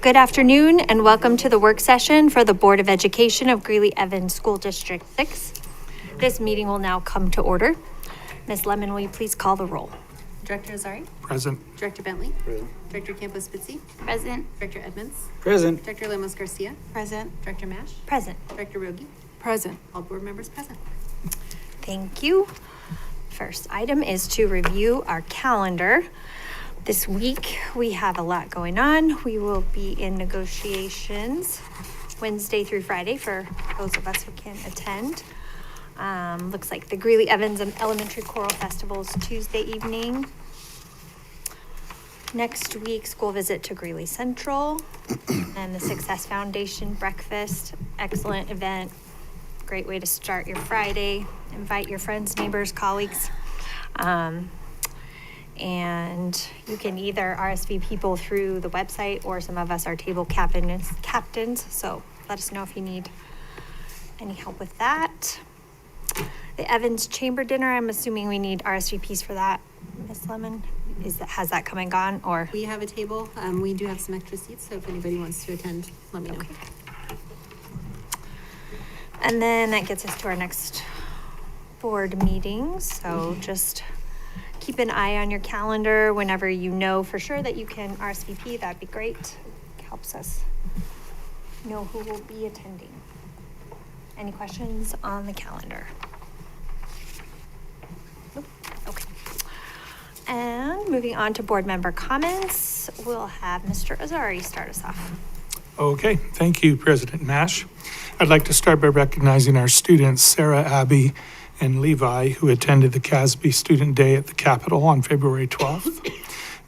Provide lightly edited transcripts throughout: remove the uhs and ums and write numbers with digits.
Good afternoon and welcome to the work session for the Board of Education of Greeley-Evans School District 6. This meeting will now come to order. Ms. Lemon, will you please call the roll? Director Azari? Present. Director Bentley? Present. Director Campos-Spitzi? Present. Director Edmonds? Present. Director Lemos-Garcia? Present. Director Mash? Present. Director Rogie? Present. All board members present. Thank you. First item is to review our calendar. This week, we have a lot going on. We will be in negotiations Wednesday through Friday for those of us who can attend. Looks like the Greeley-Evans and Elementary Choral Festival is Tuesday evening. Next week, school visit to Greeley Central and the Success Foundation breakfast. Excellent event. Great way to start your Friday. Invite your friends, neighbors, colleagues. And you can either RSVP people through the website, or some of us are table captains. So let us know if you need any help with that. The Evans Chamber Dinner, I'm assuming we need RSVPs for that. Ms. Lemon, has that come and gone, or? We have a table. We do have some extra seats, so if anybody wants to attend, let me know. Okay. And then that gets us to our next board meeting. So just keep an eye on your calendar whenever you know for sure that you can RSVP. That'd be great. It helps us know who will be attending. Any questions on the calendar? Nope. Okay. And moving on to board member comments, we'll have Mr. Azari start us off. Okay, thank you, President Nash. I'd like to start by recognizing our students, Sarah, Abby, and Levi, who attended the CASB Student Day at the Capitol on February 12th.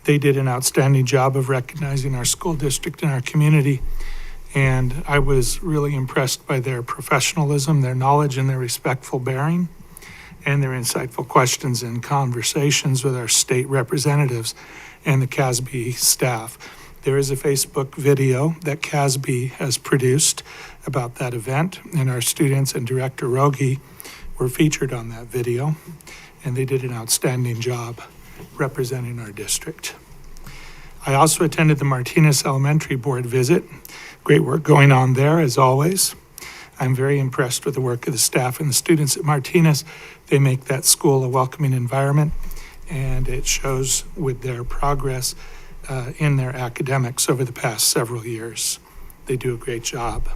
They did an outstanding job of recognizing our school district and our community, and I was really impressed by their professionalism, their knowledge, and their respectful bearing, and their insightful questions and conversations with our state representatives and the CASB staff. There is a Facebook video that CASB has produced about that event, and our students and Director Rogi were featured on that video, and they did an outstanding job representing our district. I also attended the Martinez Elementary Board visit. Great work going on there, as always. I'm very impressed with the work of the staff and the students at Martinez. They make that school a welcoming environment, and it shows with their progress in their academics over the past several years. They do a great job.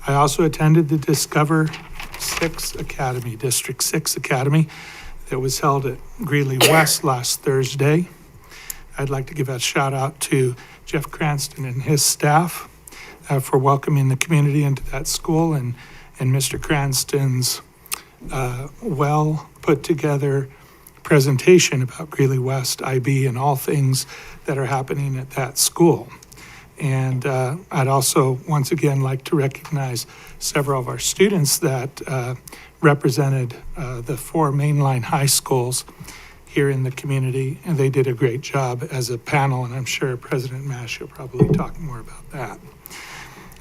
I also attended the Discover 6 Academy, District 6 Academy, that was held at Greeley West last Thursday. I'd like to give a shout out to Jeff Cranston and his staff for welcoming the community into that school, and Mr. Cranston's well put together presentation about Greeley West IB and all things that are happening at that school. And I'd also once again like to recognize several of our students that represented the 4 mainline high schools here in the community, and they did a great job as a panel, and I'm sure President Mash will probably talk more about that.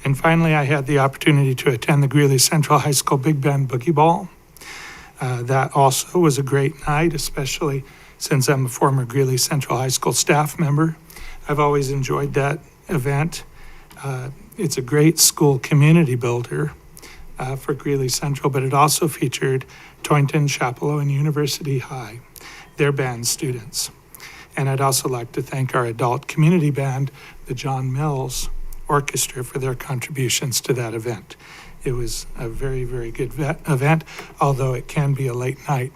And finally, I had the opportunity to attend the Greeley Central High School Big Band Boogie Ball. That also was a great night, especially since I'm a former Greeley Central High School staff member. I've always enjoyed that event. It's a great school community builder for Greeley Central, but it also featured Toynton, Chapello, and University High, their band students. And I'd also like to thank our adult community band, the John Mills Orchestra, for their contributions to that event. It was a very, very good event, although it can be a late night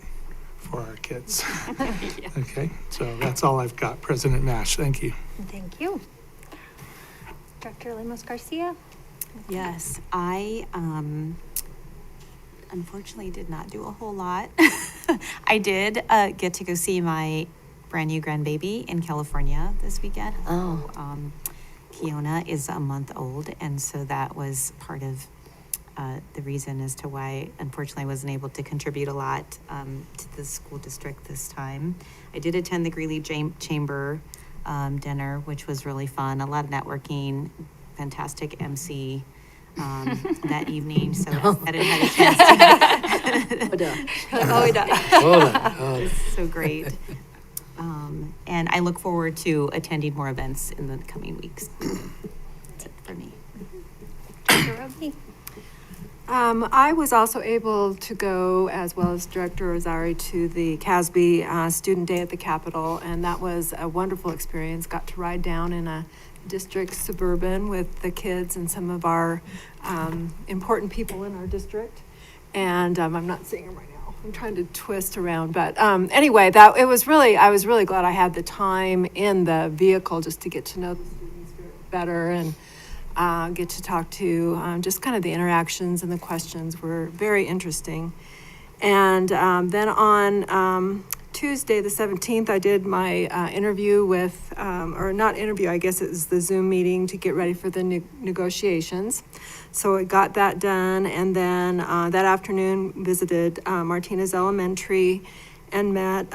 for our kids. Yeah. Okay, so that's all I've got, President Nash. Thank you. Thank you. Dr. Lemos Garcia? Yes, I unfortunately did not do a whole lot. I did get to go see my brand new grandbaby in California this weekend. Kiona is a month old, and so that was part of the reason as to why, unfortunately, I wasn't able to contribute a lot to the school district this time. I did attend the Greeley Chamber dinner, which was really fun. A lot of networking, fantastic MC that evening. So I didn't have a chance to. It was so great. And I look forward to attending more events in the coming weeks. That's it for me. Dr. Rogi? I was also able to go, as well as Director Azari, to the CASB Student Day at the Capitol, and that was a wonderful experience. Got to ride down in a district Suburban with the kids and some of our important people in our district. And I'm not seeing them right now. I'm trying to twist around, but anyway, I was really glad I had the time in the vehicle just to get to know the students better and get to talk to just kind of the interactions, and the questions were very interesting. And then on Tuesday, the 17th, I did my interview with, or not interview, I guess it was the Zoom meeting to get ready for the negotiations. So I got that done, and then that afternoon visited Martinez Elementary and met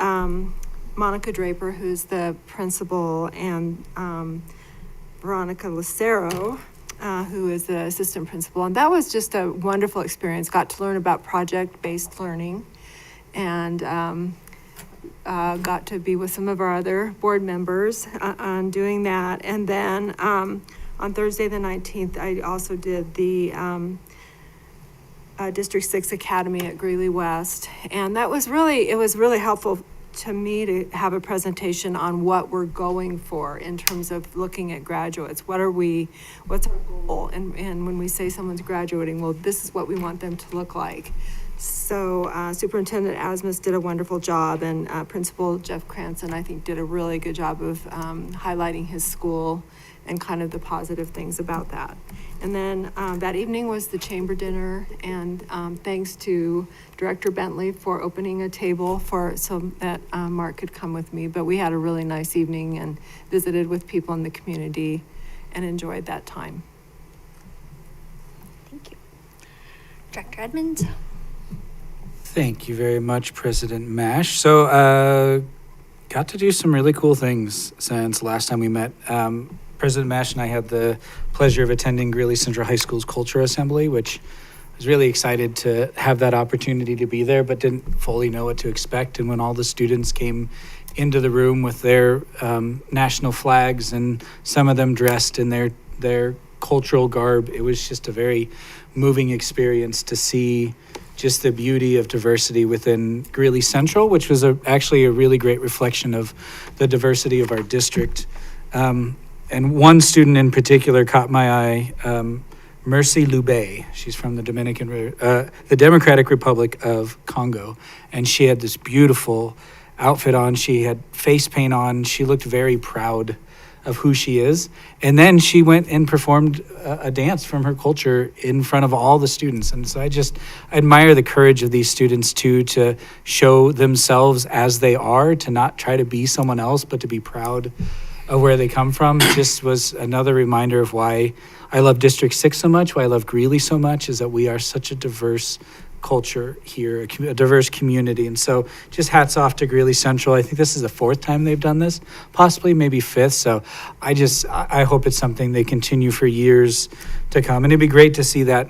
Monica Draper, who's the principal, and Veronica Lucero, who is the assistant principal. And that was just a wonderful experience. Got to learn about project-based learning, and got to be with some of our other board members on doing that. And then on Thursday, the 19th, I also did the District 6 Academy at Greeley-West. And that was it was really helpful to me to have a presentation on what we're going for in terms of looking at graduates. What's our goal? And when we say someone's graduating, well, this is what we want them to look like. So Superintendent Asmus did a wonderful job, and Principal Jeff Cranston, I think, did a really good job of highlighting his school and kind of the positive things about that. And then that evening was the chamber dinner, and thanks to Director Bentley for opening a table so that Mark could come with me. But we had a really nice evening and visited with people in the community and enjoyed that time. Thank you. Director Edmonds? Thank you very much, President Mash. So, got to do some really cool things since last time we met. President Mash and I had the pleasure of attending Greeley Central High School's Culture Assembly, which I was really excited to have that opportunity to be there, but didn't fully know what to expect. And when all the students came into the room with their national flags, and some of them dressed in their cultural garb, it was just a very moving experience to see just the beauty of diversity within Greeley Central, which was actually a really great reflection of the diversity of our district. And one student in particular caught my eye, Mercy Lube. She's from the Democratic Republic of Congo, and she had this beautiful outfit on. She had face paint on. She looked very proud of who she is. And then she went and performed a dance from her culture in front of all the students. And so I admire the courage of these students too, to show themselves as they are, to not try to be someone else, but to be proud of where they come from. Just was another reminder of why I love District 6 so much, why I love Greeley so much, is that we are such a diverse culture here, a diverse community. And so just hats off to Greeley Central. I think this is the 4th time they've done this, possibly maybe 5th. So I hope it's something they continue for years to come. And it'd be great to see that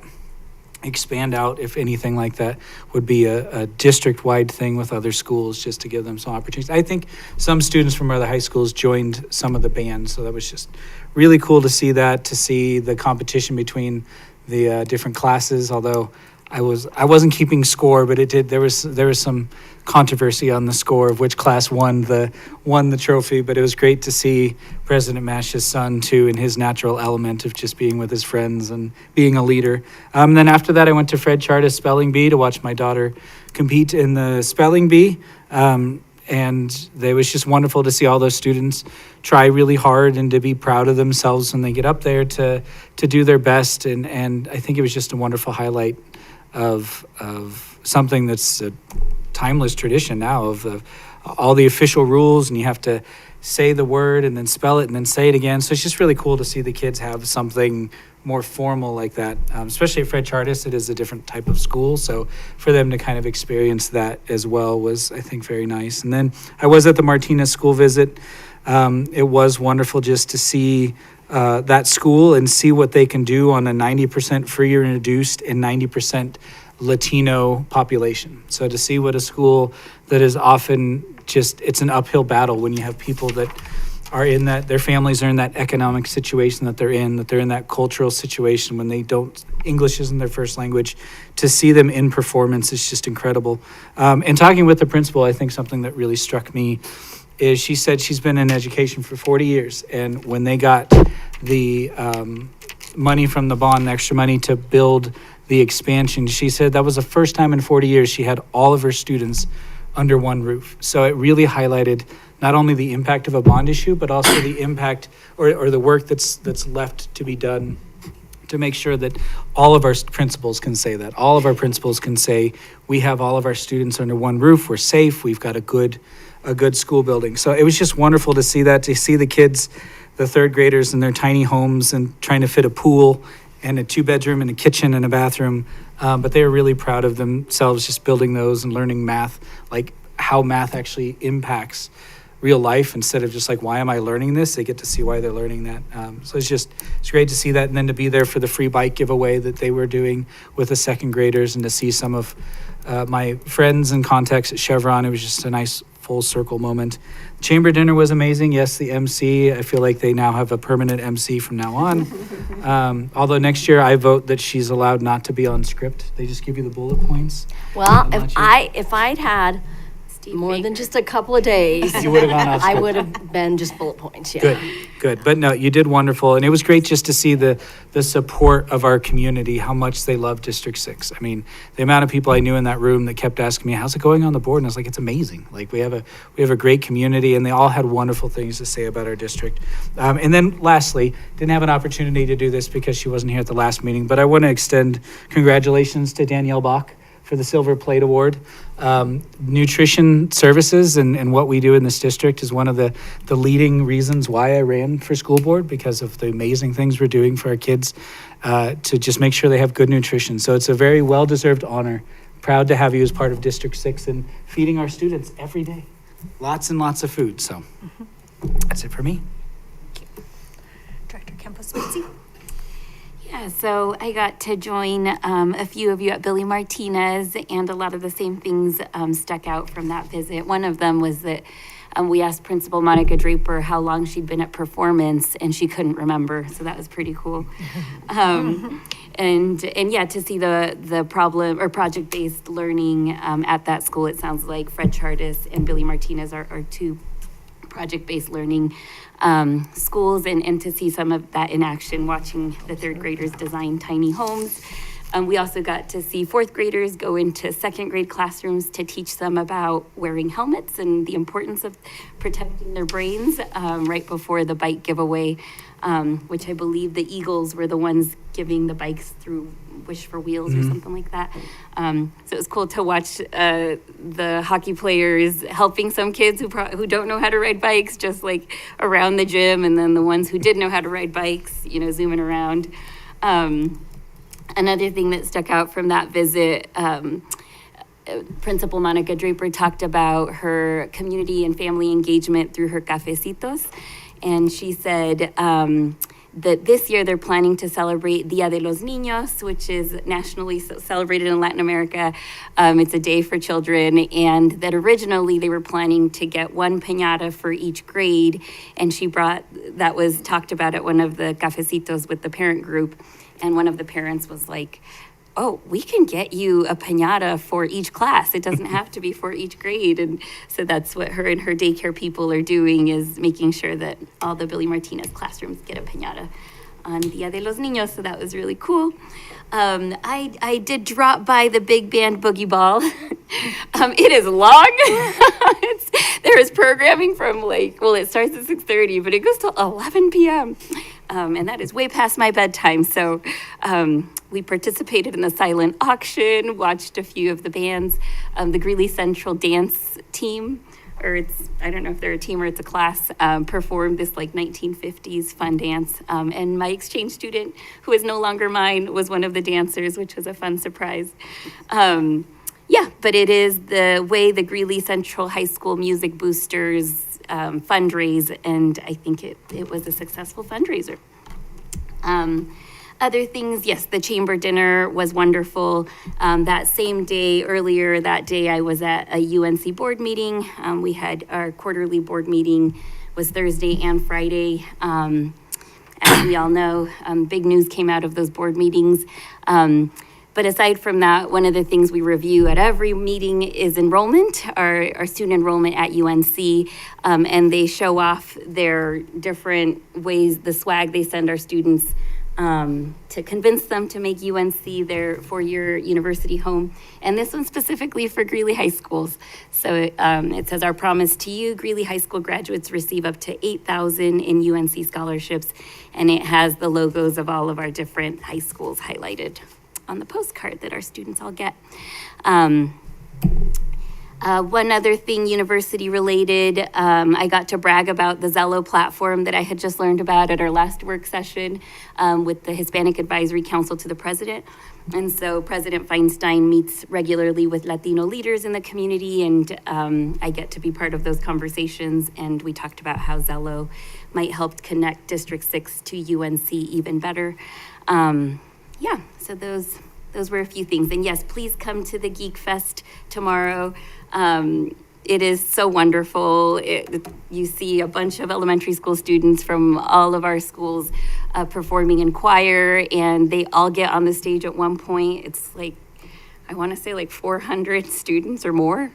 expand out, if anything like that would be a district-wide thing with other schools, just to give them some opportunities. I think some students from other high schools joined some of the bands, so that was just really cool to see that, to see the competition between the different classes, although I wasn't keeping score, but there was some controversy on the score of which class won the trophy. But it was great to see President Mash's son too, in his natural element of just being with his friends and being a leader. Then after that, I went to Fred Chartis Spelling Bee to watch my daughter compete in the spelling bee. And it was just wonderful to see all those students try really hard and to be proud of themselves when they get up there to do their best. And I think it was just a wonderful highlight of something that's a timeless tradition now, of all the official rules, and you have to say the word and then spell it and then say it again. So it's just really cool to see the kids have something more formal like that, especially at Fred Chartis. It is a different type of school, so for them to kind of experience that as well was, I think, very nice. And then I was at the Martinez school visit. It was wonderful just to see that school and see what they can do on a 90% free or reduced and 90% Latino population. So to see what a school that is often it's an uphill battle when you have people that are in that, their families are in that economic situation that they're in that cultural situation when English isn't their first language. To see them in performance is just incredible. And talking with the principal, I think something that really struck me is she said she's been in education for 40 years. And when they got the money from the bond, extra money to build the expansion, she said that was the first time in 40 years she had all of her students under one roof. So it really highlighted not only the impact of a bond issue, but also the impact or the work that's left to be done to to make sure that all of our principals can say that. All of our principals can say, we have all of our students under one roof, we're safe, we've got a good school building. So it was just wonderful to see that, to see the kids, the third graders in their tiny homes and trying to fit a pool and a 2-bedroom and a kitchen and a bathroom. But they were really proud of themselves just building those and learning math, like how math actually impacts real life instead of just like, why am I learning this? They get to see why they're learning that. So it's great to see that. And then to be there for the free bike giveaway that they were doing with the second graders and to see some of my friends and contacts at Chevron. It was just a nice full circle moment. Chamber dinner was amazing. Yes, the MC, I feel like they now have a permanent MC from now on. Although next year I vote that she's allowed not to be on script. They just give you the bullet points. Well, Not if I'd had more than just a couple of days, You would have gone off I script. would have been just bullet points, yeah. Good. But no, you did wonderful. And it was great just to see the support of our community, how much they love District 6. I mean, the amount of people I knew in that room that kept asking me, how's it going on the board? And I was like, it's amazing. Like we have a great community, and they all had wonderful things to say about our district. And then lastly, didn't have an opportunity to do this because she wasn't here at the last meeting, but I want to extend congratulations to Danielle Bach for the Silver Plate Award. Nutrition services and what we do in this district is one of the leading reasons why I ran for school board, because of the amazing things we're doing for our kids to just make sure they have good nutrition. So it's a very well-deserved honor. Proud to have you as part of District 6 and feeding our students every day. Lots and lots of food. So that's it for me. Director Campos-Spitzy. Yeah, so I got to join a few of you at Billy Martinez, and a lot of the same things stuck out from that visit. One of them was that we asked Principal Monica Draper how long she'd been at Performance, and she couldn't remember, so that was pretty cool. And yeah, to see the problem or project-based learning at that school, it sounds like Fred Chartis and Billy Martinez are two project-based learning schools, and to see some of that in action, watching the third graders design tiny homes. We also got to see fourth graders go into second grade classrooms to teach them about wearing helmets and the importance of protecting their brains right before the bike giveaway, which I believe the Eagles were the ones giving the bikes through Wish for Wheels or something like that. So it was cool to watch the hockey players helping some kids who don't know how to ride bikes, just like around the gym, and then the ones who did know how to ride bikes, zooming around. Another thing that stuck out from that visit, Principal Monica Draper talked about her community and family engagement through her cafecitos. And she said that this year they're planning to celebrate Dia de los Niños, which is nationally celebrated in Latin America. It's a day for children, and that originally they were planning to get one piñata for each grade. And that was talked about at one of the cafecitos with the parent group. And one of the parents was like, oh, we can get you a piñata for each class. It doesn't have to be for each grade. And so that's what her and her daycare people are doing, is making sure that all the Billy Martinez classrooms get a piñata on Dia de los Niños. So that was really cool. I did drop by the big band Boogie Ball. It is long. There is programming from it starts at 6:30, but it goes till 11 p.m. And that is way past my bedtime. So we participated in the silent auction, watched a few of the bands. The Greeley Central dance team, I don't know if they're a team or it's a class, performed this 1950s fun dance. And my exchange student, who is no longer mine, was one of the dancers, which was a fun surprise. Yeah, but it is the way the Greeley Central High School Music Boosters fundraise, and I think it was a successful fundraiser. Other things, yes, the chamber dinner was wonderful. That same day, earlier that day, I was at a UNC board meeting. We had our quarterly board meeting was Thursday and Friday. As we all know, big news came out of those board meetings. But aside from that, one of the things we review at every meeting is enrollment, our student enrollment at UNC, and they show off their different ways, the swag they send our students to convince them to make UNC their four-year university home. And this one's specifically for Greeley High Schools. So it says, our promise to you, Greeley High School graduates receive up to 8,000 in UNC scholarships. And it has the logos of all of our different high schools highlighted on the postcard that our students all get. One other thing, university related, I got to brag about the Zello platform that I had just learned about at our last work session with the Hispanic Advisory Council to the President. And so President Feinstein meets regularly with Latino leaders in the community, and I get to be part of those conversations. And we talked about how Zello might help connect District 6 to UNC even better. Yeah, so those were a few things. And yes, please come to the Geek Fest tomorrow. It is so wonderful. You see a bunch of elementary school students from all of our schools performing in choir, and they all get on the stage at one point. It's like, I want to say like 400 students or more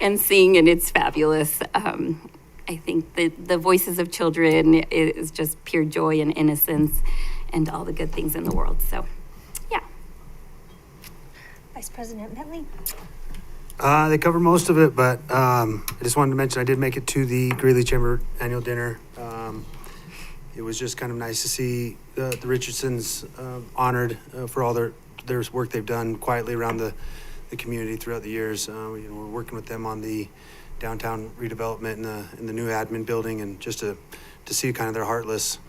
and sing, and it's fabulous. I think that the voices of children is just pure joy and innocence and all the good things in the world. So, yeah. Vice President Bentley? They cover most of it, but I just wanted to mention I did make it to the Greeley Chamber annual dinner. It was just kind of nice to see the Richardsons honored for all their work they've done quietly around the community throughout the years. We're working with them on the downtown redevelopment in the new admin building, and just to see kind of their heartless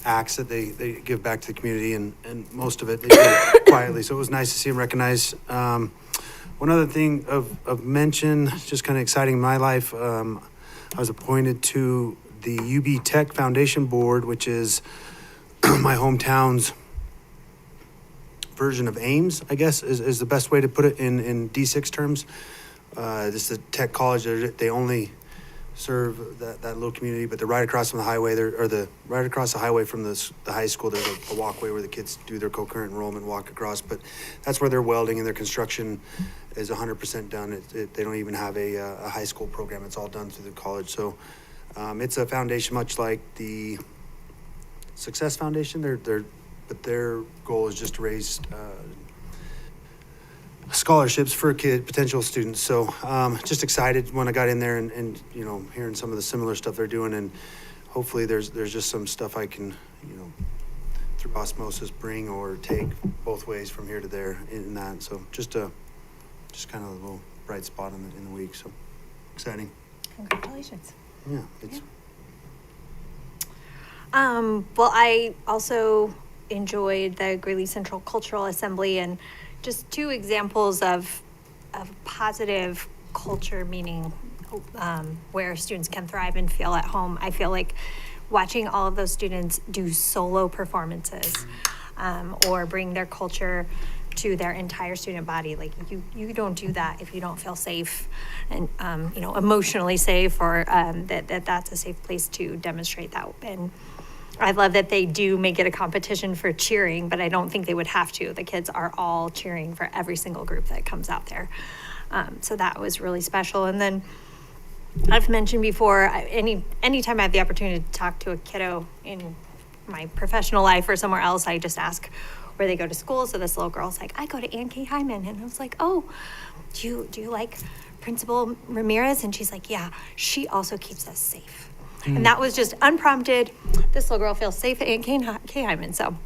acts that they give back to the community, and most of it they do quietly. So it was nice to see them recognized. One other thing of mention, just kind of exciting in my life, I was appointed to the UB Tech Foundation Board, which is my hometown's version of Ames, I guess, is the best way to put it in D6 terms. This is a tech college. They only serve that little community, but they're right across from the highway. Right across the highway from the high school. There's a walkway where the kids do their concurrent enrollment walk across. But that's where their welding and their construction is 100% done. They don't even have a high school program. It's all done through the college. So it's a foundation much like the Success Foundation. But their goal is just to raise scholarships for potential students. So just excited when I got in there and hearing some of the similar stuff they're doing, and hopefully there's just some stuff I can through osmosis bring or take both ways from here to there in that. So just kind of a little bright spot in the week. So exciting. Congratulations. Yeah, it's Well, I also enjoyed the Greeley Central Cultural Assembly, and just two examples of positive culture, meaning where students can thrive and feel at home. I feel like watching all of those students do solo performances or bring their culture to their entire student body. Like you don't do that if you don't feel safe and emotionally safe, or that's a safe place to demonstrate that. And I love that they do make it a competition for cheering, but I don't think they would have to. The kids are all cheering for every single group that comes out there. So that was really special. And then I've mentioned before, anytime I have the opportunity to talk to a kiddo in my professional life or somewhere else, I just ask where they go to school. So this little girl's like, I go to Ann K. Hyman. And I was like, oh, do you like Principal Ramirez? And she's like, yeah, she also keeps us safe. And that was just unprompted. This little girl feels safe at Aunt K. Hyman. So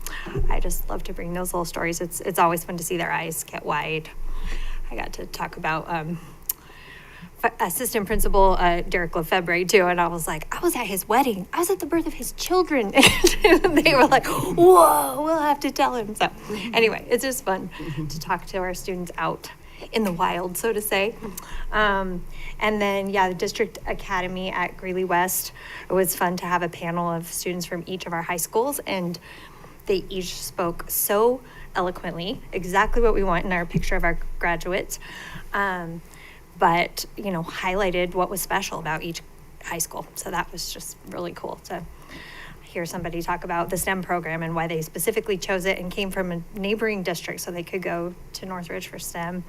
I just love to bring those little stories. It's always fun to see their eyes get wide. I got to talk about Assistant Principal Derek Lefebvre too, and I was like, I was at his wedding. I was at the birth of his children. And they were like, whoa, we'll have to tell him. So anyway, it's just fun to talk to our students out in the wild, so to say. And then, the District Academy at Greeley West, it was fun to have a panel of students from each of our high schools, and they each spoke so eloquently, exactly what we want in our picture of our graduates, but, highlighted what was special about each high school. So that was just really cool to hear somebody talk about the STEM program and why they specifically chose it and came from a neighboring district so they could go to Northridge for STEM,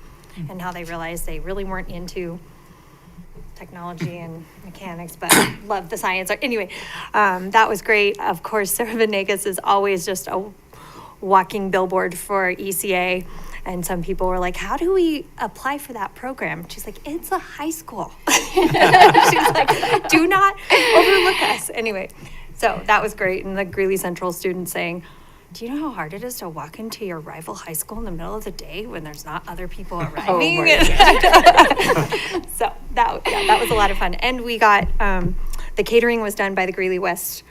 and how they realized they really weren't into technology and mechanics, but love the science. Anyway, that was great. Of course, Sarah Venegas is always just a walking billboard for ECA. And some people were like, how do we apply for that program? She's like, it's a high school. She's like, do not overlook us. Anyway, so that was great. And the Greeley Central student saying, do you know how hard it is to walk into your rival high school in the middle of the day when there's not other people arriving? So that was a lot of fun. And we got, the catering was done by the Greeley West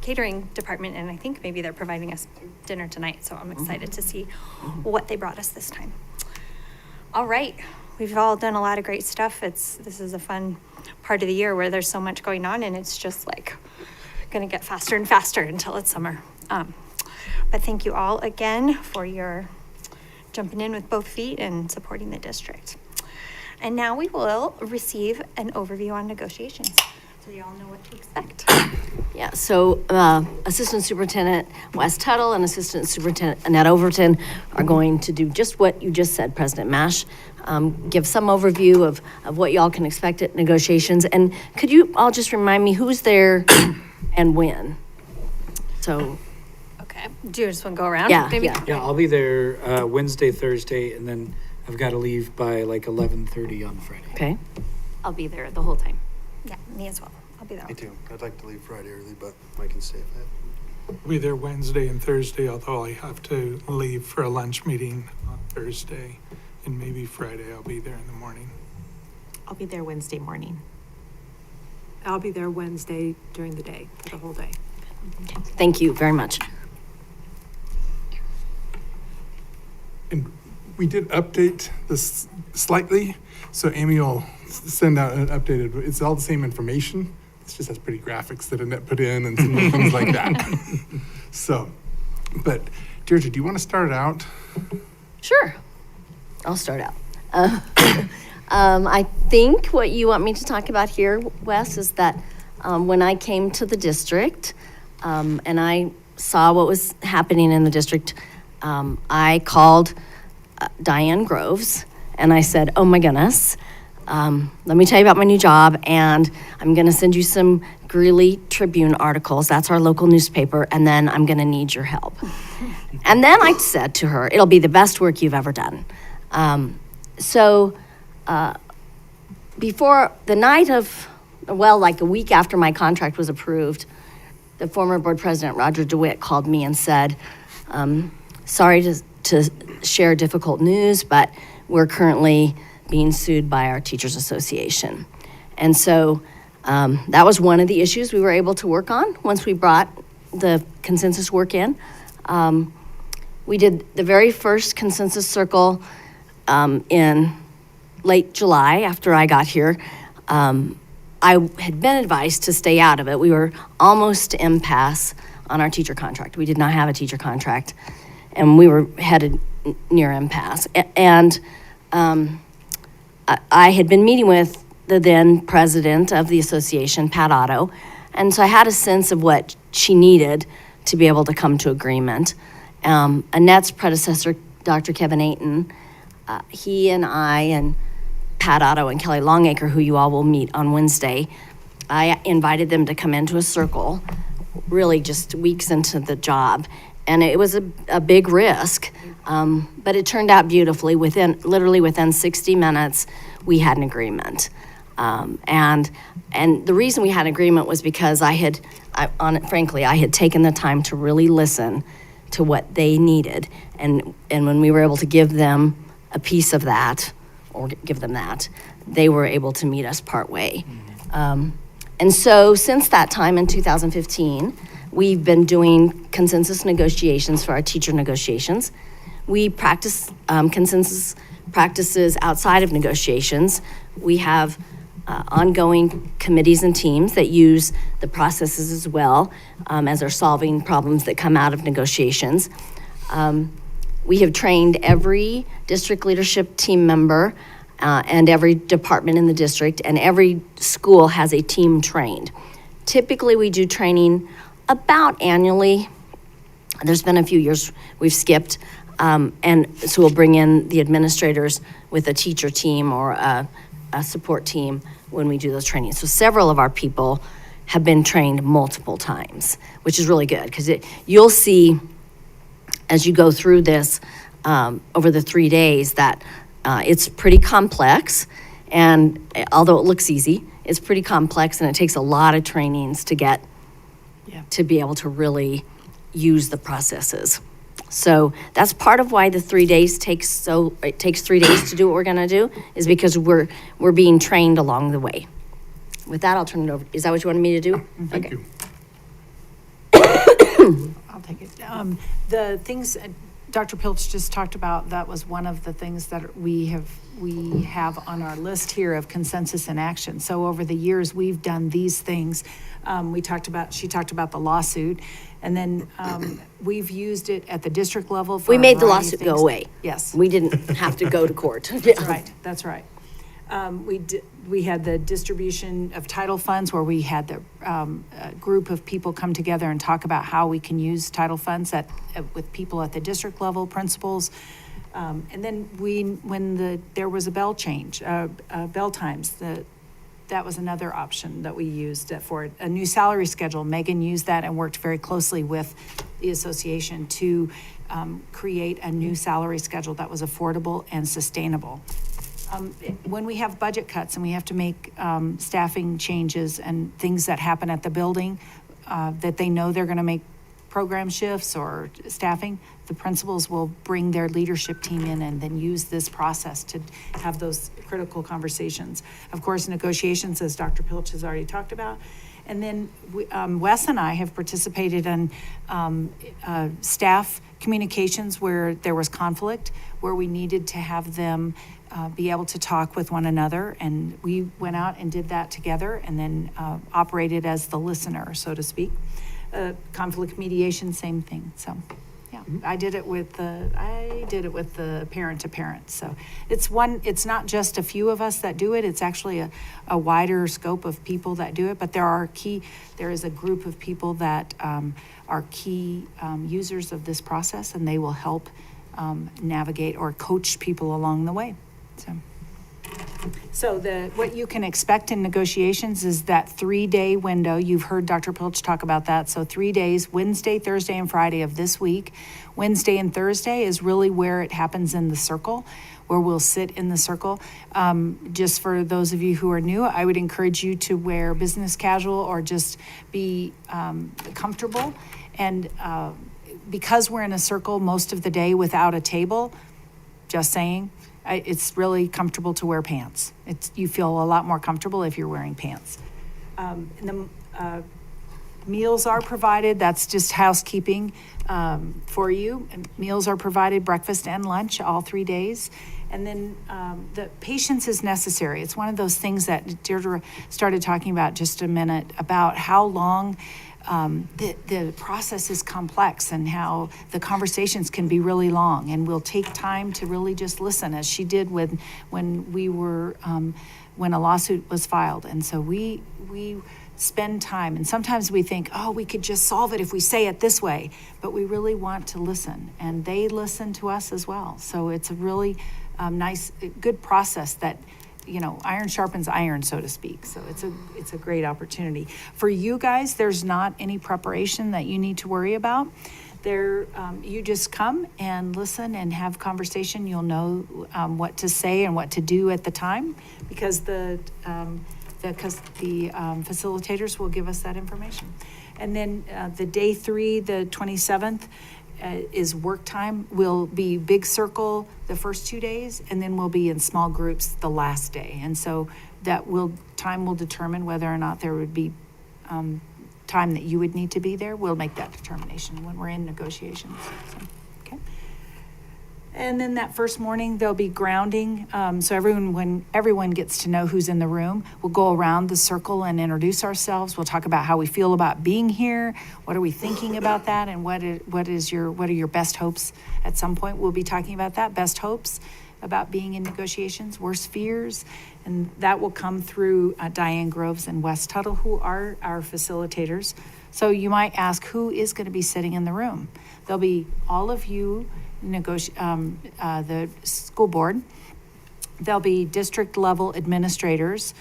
catering department, and I think maybe they're providing us dinner tonight, so I'm excited to see what they brought us this time. All right, we've all done a lot of great stuff. This is a fun part of the year where there's so much going on, and it's just like gonna get faster and faster until it's summer. But thank you all again for your jumping in with both feet and supporting the district. And now we will receive an overview on negotiations, so you all know what to expect. Yeah, so Assistant Superintendent Wes Tuttle and Assistant Superintendent Annette Overton are going to do just what you just said, President Mash. Give some overview of what y'all can expect at negotiations. And could you all just remind me who's there and when? So, Okay, do you just want to go around? Yeah, maybe? yeah. Yeah, I'll be there Wednesday, Thursday, and then I've got to leave by like 11:30 on Friday. okay. I'll be there the whole time. Yeah, me as well. I'll be there. Me too. I'd like to leave Friday early, but I can stay if I have. I'll be there Wednesday and Thursday, although I have to leave for a lunch meeting on Thursday. And maybe Friday I'll be there in the morning. I'll be there Wednesday morning. I'll be there Wednesday during the day, for the whole day. Thank you very much. And we did update this slightly, so Amy will send out an updated, it's all the same information. It just has pretty graphics that Annette put in and some things like that. So, but Deirdre, do you want to start it out? Sure. I'll start out. I think what you want me to talk about here, Wes, is that when I came to the district and I saw what was happening in the district, I called Diane Groves and I said, oh my goodness, let me tell you about my new job, and I'm going to send you some Greeley Tribune articles. That's our local newspaper, and then I'm going to need your help. And then I said to her, it'll be the best work you've ever done. Before the night of, well, like a week after my contract was approved, the former board president, Roger DeWitt, called me and said, sorry to share difficult news, but we're currently being sued by our Teachers Association. And so that was one of the issues we were able to work on once we brought the consensus work in. We did the very first consensus circle in late July after I got here. I had been advised to stay out of it. We were almost to impasse on our teacher contract. We did not have a teacher contract, and we were headed near impasse. And I had been meeting with the then president of the association, Pat Otto, and so I had a sense of what she needed to be able to come to agreement. Annette's predecessor, Dr. Kevin Ayton, he and I and Pat Otto and Kelly Longacre, who you all will meet on Wednesday, I invited them to come into a circle, really just weeks into the job. And it was a big risk, but it turned out beautifully. Literally within 60 minutes, we had an agreement. And the reason we had an agreement was because frankly, I had taken the time to really listen to what they needed. And when we were able to give them a piece of that, or give them that, they were able to meet us partway. And so since that time in 2015, we've been doing consensus negotiations for our teacher negotiations. We practice consensus practices outside of negotiations. We have ongoing committees and teams that use the processes as well as are solving problems that come out of negotiations. We have trained every district leadership team member and every department in the district, and every school has a team trained. Typically, we do training about annually. There's been a few years we've skipped, and so we'll bring in the administrators with a teacher team or a a support team when we do those trainings. So several of our people have been trained multiple times, which is really good because you'll see as you go through this over the 3 days that it's pretty complex. And although it looks easy, it's pretty complex and it takes a lot of trainings to get to be able to really use the processes. So that's part of why the 3 days it takes 3 days to do what we're going to do, is because we're being trained along the way. With that, I'll turn it over. Is that what you wanted me to do? Thank Okay. you. I'll take it. The things Dr. Pilch just talked about, that was one of the things that we have on our list here of consensus and action. So over the years, we've done these things. She talked about the lawsuit, and then we've used it at the district level for We a made the variety of lawsuit go things. away. Yes. We didn't have to go to court. That's right. We had the distribution of title funds where we had a group of people come together and talk about how we can use title funds with people at the district level, principals. And then when there was a bell change, bell times, that was another option that we used for a new salary schedule. Megan used that and worked very closely with the association to create a new salary schedule that was affordable and sustainable. When we have budget cuts and we have to make staffing changes and things that happen at the building, that they know they're going to make program shifts or staffing, the principals will bring their leadership team in and then use this process to have those critical conversations. Of course, negotiations, as Dr. Pilch has already talked about. And then Wes and I have participated in staff communications where there was conflict, where we needed to have them be able to talk with one another. And we went out and did that together and then operated as the listener, so to speak. Conflict mediation, same thing. So, yeah, I did it with the parent to parent. So it's not just a few of us that do it. It's actually a wider scope of people that do it, but there is a group of people that are key users of this process, and they will help navigate or coach people along the way. So what you can expect in negotiations is that 3-day window. You've heard Dr. Pilch talk about that. So 3 days, Wednesday, Thursday, and Friday of this week. Wednesday and Thursday is really where it happens in the circle, where we'll sit in the circle. Just for those of you who are new, I would encourage you to wear business casual or just be comfortable. And because we're in a circle most of the day without a table, just saying, it's really comfortable to wear pants. You feel a lot more comfortable if you're wearing pants. Meals are provided. That's just housekeeping for you. Meals are provided, breakfast and lunch, all 3 days. And then the patience is necessary. It's one of those things that Deirdre started talking about just a minute, about how long the process is complex and how the conversations can be really long, and we'll take time to really just listen, as she did when a lawsuit was filed. And so we spend time, and sometimes we think, oh, we could just solve it if we say it this way, but we really want to listen, and they listen to us as well. So it's a really nice, good process that, iron sharpens iron, so to speak. So it's a great opportunity. For you guys, there's not any preparation that you need to worry about. You just come and listen and have conversation. You'll know what to say and what to do at the time, because the facilitators will give us that information. And then the day 3, the 27th, is work time. We'll be big circle the first 2 days, and then we'll be in small groups the last day. And so time will determine whether or not there would be time that you would need to be there. We'll make that determination when we're in negotiations. So, okay. And then that first morning, there'll be grounding. So when everyone gets to know who's in the room, we'll go around the circle and introduce ourselves. We'll talk about how we feel about being here. What are we thinking about that? And what are your best hopes? At some point, we'll be talking about that, best hopes about being in negotiations, worst fears. And that will come through Diane Groves and Wes Tuttle, who are our facilitators. So you might ask, who is going to be sitting in the room? There'll be all of you, the school board, there'll be district level administrators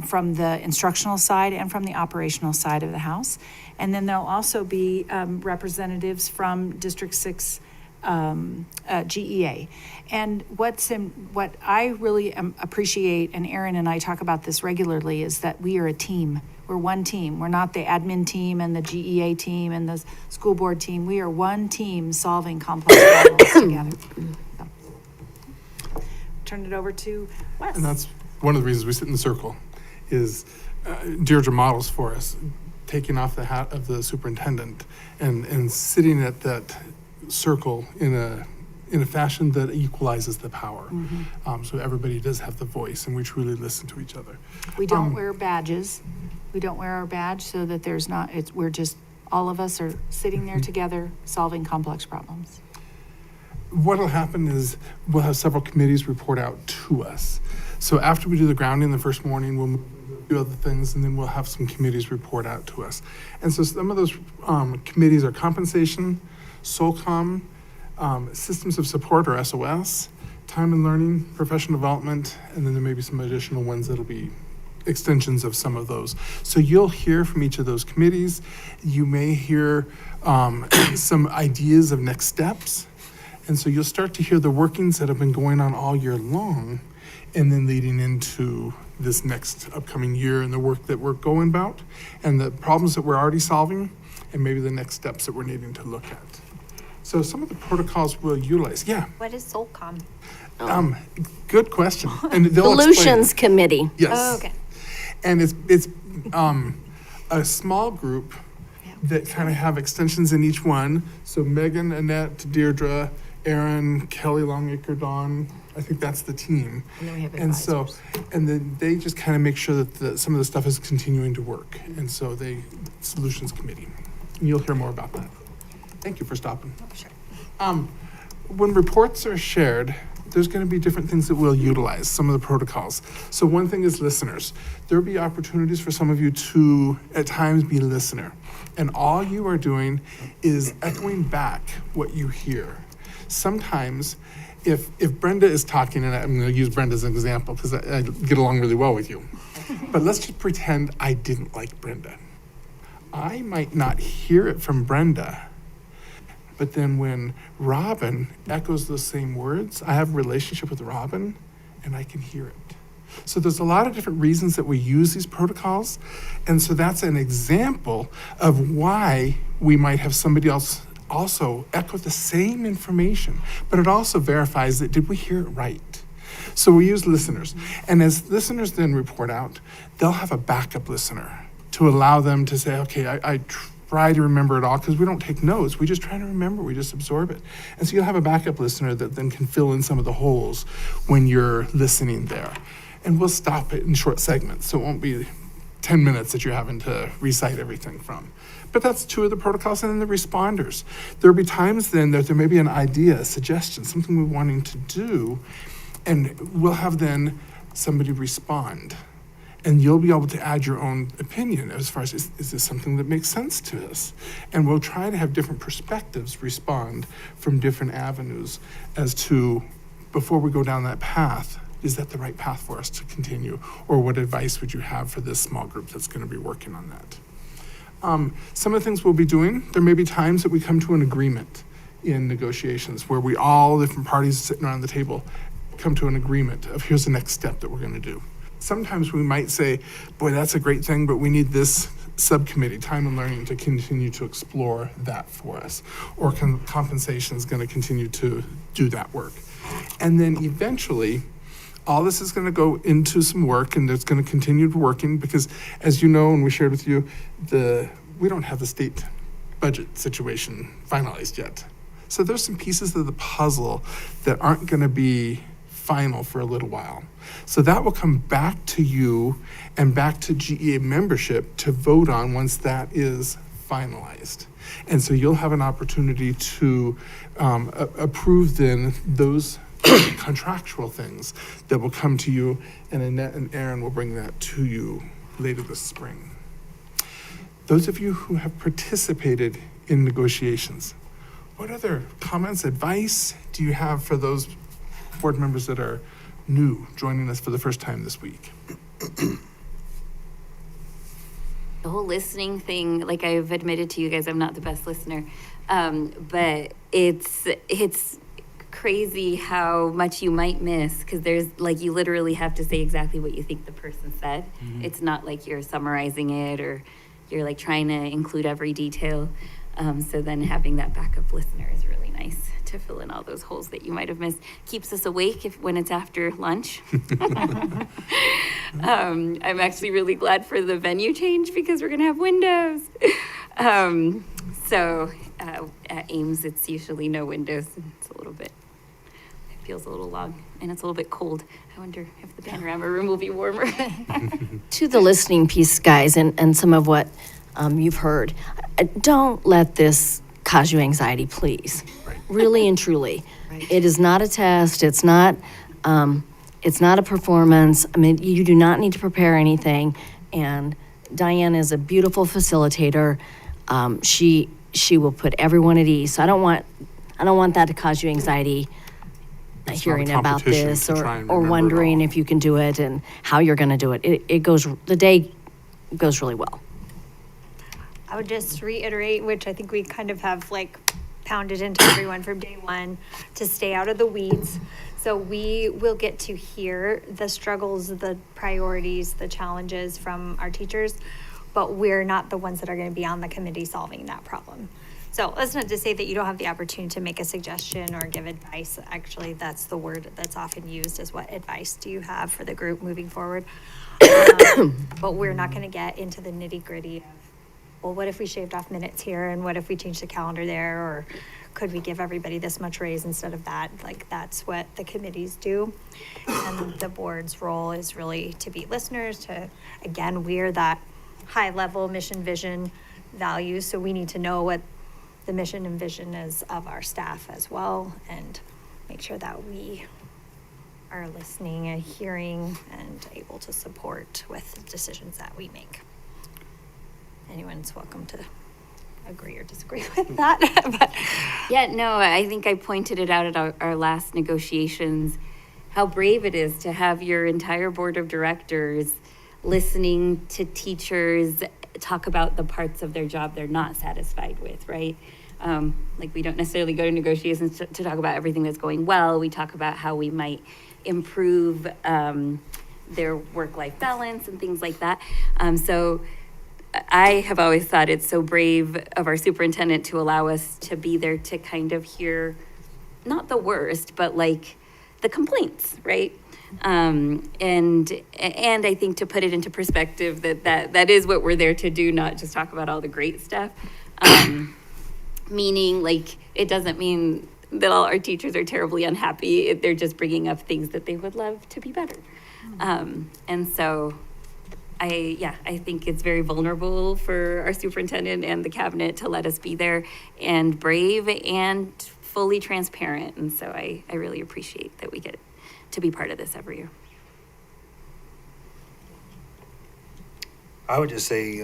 from the instructional side and from the operational side of the house. And then there'll also be representatives from District 6 GEA. And what I really appreciate, and Aaron and I talk about this regularly, is that we are a team. We're one team. We're not the admin team and the GEA team and the school board team. We are one team solving complex problems together. So, turn it over to Wes. And that's one of the reasons we sit in the circle, is Deirdre models for us, taking off the hat of the superintendent and sitting at that circle in a fashion that equalizes the power. So everybody does have the voice, and we truly listen to each other. We don't wear badges. We don't wear our badge so that there's not, we're just, all of us are sitting there together solving complex problems. What'll happen is we'll have several committees report out to us. So after we do the grounding the first morning, we'll do other things, and then we'll have some committees report out to us. And so some of those committees are compensation, SOLCOM, systems of support or SOS, time and learning, professional development, and then there may be some additional ones that'll be extensions of some of those. So you'll hear from each of those committees. You may hear some ideas of next steps. And so you'll start to hear the workings that have been going on all year long, and then leading into this next upcoming year and the work that we're going about, and the problems that we're already solving, and maybe the next steps that we're needing to look at. So some of the protocols we'll utilize. Yeah. What is SOLCOM? Good question. And they'll explain. Solutions Committee. Yes. Oh, okay. And it's a small group that kind of have extensions in each one. So Megan, Annette, Deirdre, Aaron, Kelly Longacre, Dawn, I think that's the team. And then we have advisors. And then they just kind of make sure that some of the stuff is continuing to work. And so Solutions Committee. And you'll hear more about that. Thank you for stopping. Sure. When reports are shared, there's going to be different things that we'll utilize, some of the protocols. So one thing is listeners. There'll be opportunities for some of you to, at times, be a listener. And all you are doing is echoing back what you hear. Sometimes, if Brenda is talking, and I'm going to use Brenda as an example because I get along really well with you. But let's just pretend I didn't like Brenda. I might not hear it from Brenda. But then when Robin echoes those same words, I have a relationship with Robin, and I can hear it. So there's a lot of different reasons that we use these protocols. And so that's an example of why we might have somebody else also echo the same information, but it also verifies that, did we hear it right? So we use listeners. And as listeners then report out, they'll have a backup listener to allow them to say, okay, I try to remember it all, because we don't take notes. We just try to remember. We just absorb it. And so you'll have a backup listener that then can fill in some of the holes when you're listening there. And we'll stop it in short segments, so it won't be 10 minutes that you're having to recite everything from. But that's two of the protocols. And then the responders. There'll be times then that there may be an idea, a suggestion, something we're wanting to do, and we'll have then somebody respond. And you'll be able to add your own opinion as far as, is this something that makes sense to us? And we'll try to have different perspectives respond from different avenues as to, before we go down that path, is that the right path for us to continue? Or what advice would you have for this small group that's going to be working on that? Some of the things we'll be doing, there may be times that we come to an agreement in negotiations where we all different parties sitting around the table come to an agreement of here's the next step that we're going to do. Sometimes we might say, boy, that's a great thing, but we need this subcommittee, time and learning, to continue to explore that for us. Or compensation is going to continue to do that work. And then eventually, all this is going to go into some work, and it's going to continue working because, as you know, and we shared with you, we don't have the state budget situation finalized yet. So there's some pieces of the puzzle that aren't going to be final for a little while. So that will come back to you and back to GEA membership to vote on once that is finalized. And so you'll have an opportunity to approve then those contractual things that will come to you, and Annette and Aaron will bring that to you later this spring. Those of you who have participated in negotiations, what other comments, advice do you have for those board members that are new joining us for the first time this week? The whole listening thing, like I've admitted to you guys, I'm not the best listener, but it's crazy how much you might miss, because there's like, you literally have to say exactly what you think the person said. It's not like you're summarizing it or you're like trying to include every detail. So then having that backup listener is really nice to fill in all those holes that you might have missed. Keeps us awake when it's after lunch. I'm actually really glad for the venue change because we're gonna have windows. At Ames, it's usually no windows. It's a little bit, it feels a little long and it's a little bit cold. I wonder if the panorama room will be warmer. To the listening piece, guys, and some of what you've heard, don't let this cause you anxiety, please. Really and truly. It is not a test. It's not a performance. I mean, you do not need to prepare anything. And Diane is a beautiful facilitator. She will put everyone at ease. So I don't want that to cause you anxiety hearing about competition this to try and or remember it wondering all. if you can do it and how you're going to do it. The day goes really well. I would just reiterate, which I think we kind of have like pounded into everyone from day one, to stay out of the weeds. So we will get to hear the struggles, the priorities, the challenges from our teachers, but we're not the ones that are going to be on the committee solving that problem. So that's not to say that you don't have the opportunity to make a suggestion or give advice. Actually, that's the word that's often used, is what advice do you have for the group moving forward? But we're not going to get into the nitty gritty of, well, what if we shaved off minutes here, and what if we changed the calendar there, or could we give everybody this much raise instead of that? Like, that's what the committees do. And the board's role is really to be listeners, to, again, we're that high level mission, vision, values. So we need to know what the mission and vision is of our staff as well, and make sure that we are listening and hearing and able to support with the decisions that we make. Anyone's welcome to agree or disagree with that. But Yeah, no, I think I pointed it out at our last negotiations, how brave it is to have your entire board of directors listening to teachers talk about the parts of their job they're not satisfied with, right? Like, we don't necessarily go to negotiations to talk about everything that's going well. We talk about how we might improve their work-life balance and things like that. So I have always thought it's so brave of our superintendent to allow us to be there to kind of hear, not the worst, but like the complaints, right? And I think to put it into perspective, that is what we're there to do, not just talk about all the great stuff. Meaning, like, it doesn't mean that all our teachers are terribly unhappy. They're just bringing up things that they would love to be better. And so I think it's very vulnerable for our superintendent and the cabinet to let us be there, and brave and fully transparent. And so I really appreciate that we get to be part of this every year. I would just say,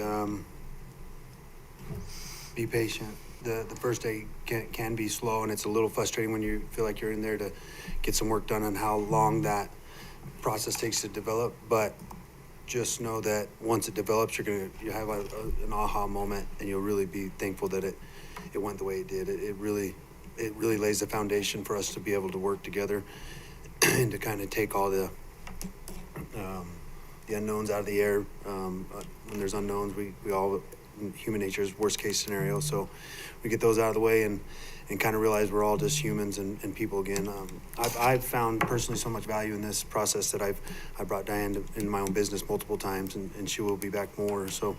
be patient. The first day can be slow, and it's a little frustrating when you feel like you're in there to get some work done on how long that process takes to develop. But just know that once it develops, you have an aha moment, and you'll really be thankful that it went the way it did. It really lays the foundation for us to be able to work together and to kind of take all the unknowns out of the air. When there's unknowns, we all, human nature is worst case scenario, so we get those out of the way and kind of realize we're all just humans and people again. I've found personally so much value in this process that I brought Diane in my own business multiple times, and she will be back more. So,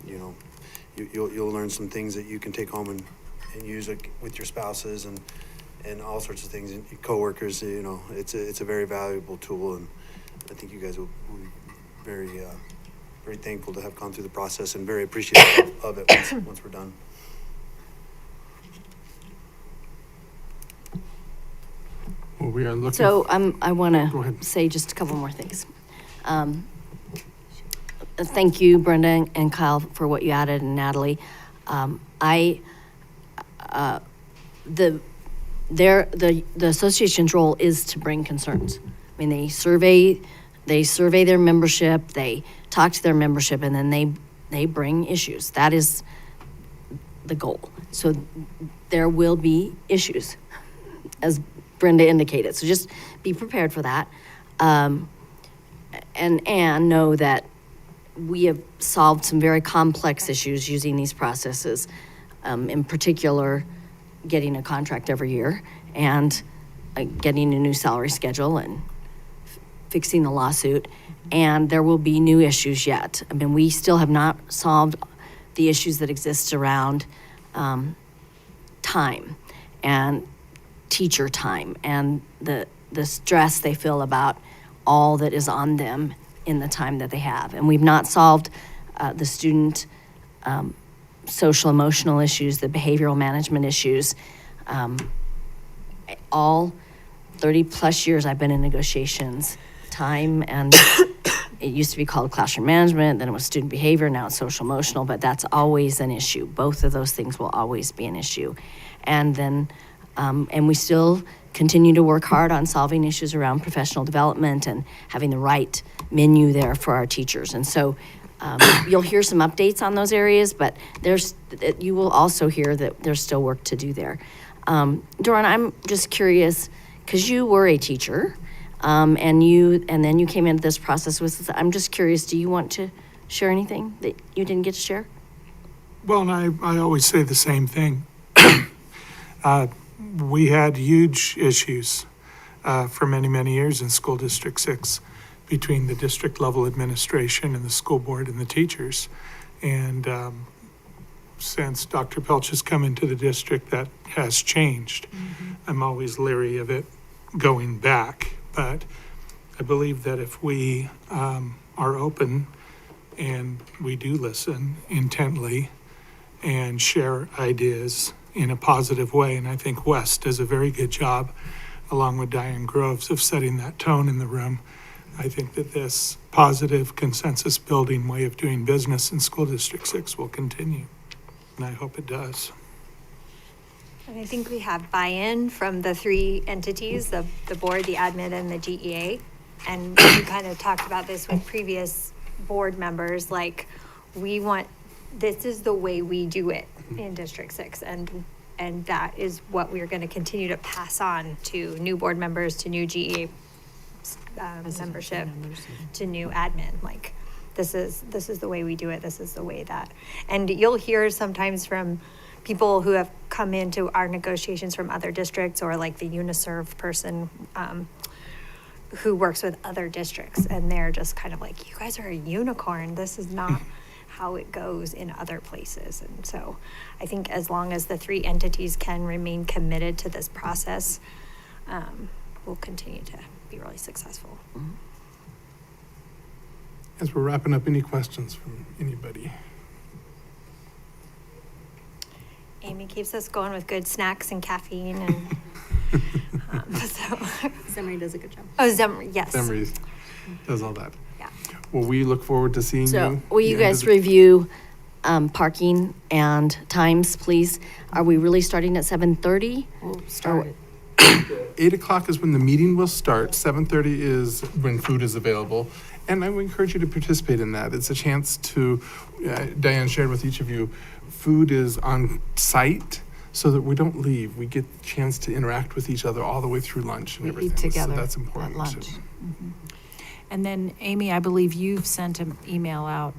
you'll learn some things that you can take home and use it with your spouses and all sorts of things, and coworkers. It's a very valuable tool, and I think you guys will be very very thankful to have gone through the process and very appreciative of it once we're done. Well, we are looking. So I want Go to ahead. say just a couple more things. Thank you, Brenda and Kyle, for what you added, and Natalie. The the association's role is to bring concerns. I mean, they survey their membership, they talk to their membership, and then they bring issues. That is the goal. So there will be issues, as Brenda indicated. So just be prepared for that. And know that we have solved some very complex issues using these processes, in particular, getting a contract every year and getting a new salary schedule and fixing the lawsuit. And there will be new issues yet. I mean, we still have not solved the issues that exist around time and teacher time and the stress they feel about all that is on them in the time that they have. And we've not solved the student social emotional issues, the behavioral management issues. All 30 plus years I've been in negotiations, time and it used to be called classroom management, then it was student behavior, now it's social emotional, but that's always an issue. Both of those things will always be an issue. And then, and we still continue to work hard on solving issues around professional development and having the right menu there for our teachers. And so you'll hear some updates on those areas, but you will also hear that there's still work to do there. Doran, I'm just curious, because you were a teacher, and then you came into this process with, I'm just curious, do you want to share anything that you didn't get to share? Well, and I always say the same thing. We had huge issues for many, many years in School District 6 between the district level administration and the school board and the teachers. And since Dr. Pelch has come into the district, that has changed. Mm-hmm. I'm always leery of it going back, but I believe that if we are open and we do listen intently and share ideas in a positive way, and I think Wes does a very good job, along with Diane Groves, of setting that tone in the room. I think that this positive consensus building way of doing business in School District 6 will continue, and I hope it does. And I think we have buy-in from the three entities, the board, the admin, and the GEA. And we kind of talked about this with previous board members, like, this is the way we do it in District 6. And that is what we're going to continue to pass on to new board members, to new GEA membership, to new admin. Like, this is the way we do it. This is the way that, and you'll hear sometimes from people who have come into our negotiations from other districts, or like the UNISERV person who works with other districts, and they're just kind of like, you guys are a unicorn. This is not how it goes in other places. And so I think as long as the three entities can remain committed to this process, we'll continue to be really successful. As we're wrapping up, any questions from anybody? Amy keeps us going with good snacks and caffeine, and so. Zimri does a good job. Oh, Zimri, yes. Zimri does all that. Yeah. Well, we look forward to seeing you. So will you guys review parking and times, please? Are we really starting at 7:30? We'll start it. 8 o'clock is when the meeting will start. 7:30 is when food is available. And I would encourage you to participate in that. It's a chance to, Diane shared with each of you, food is on site so that we don't leave. We get the chance to interact with each other all the way through lunch and We everything. eat together So that's important at lunch. too. Mhm. And then, Amy, I believe you've sent an email out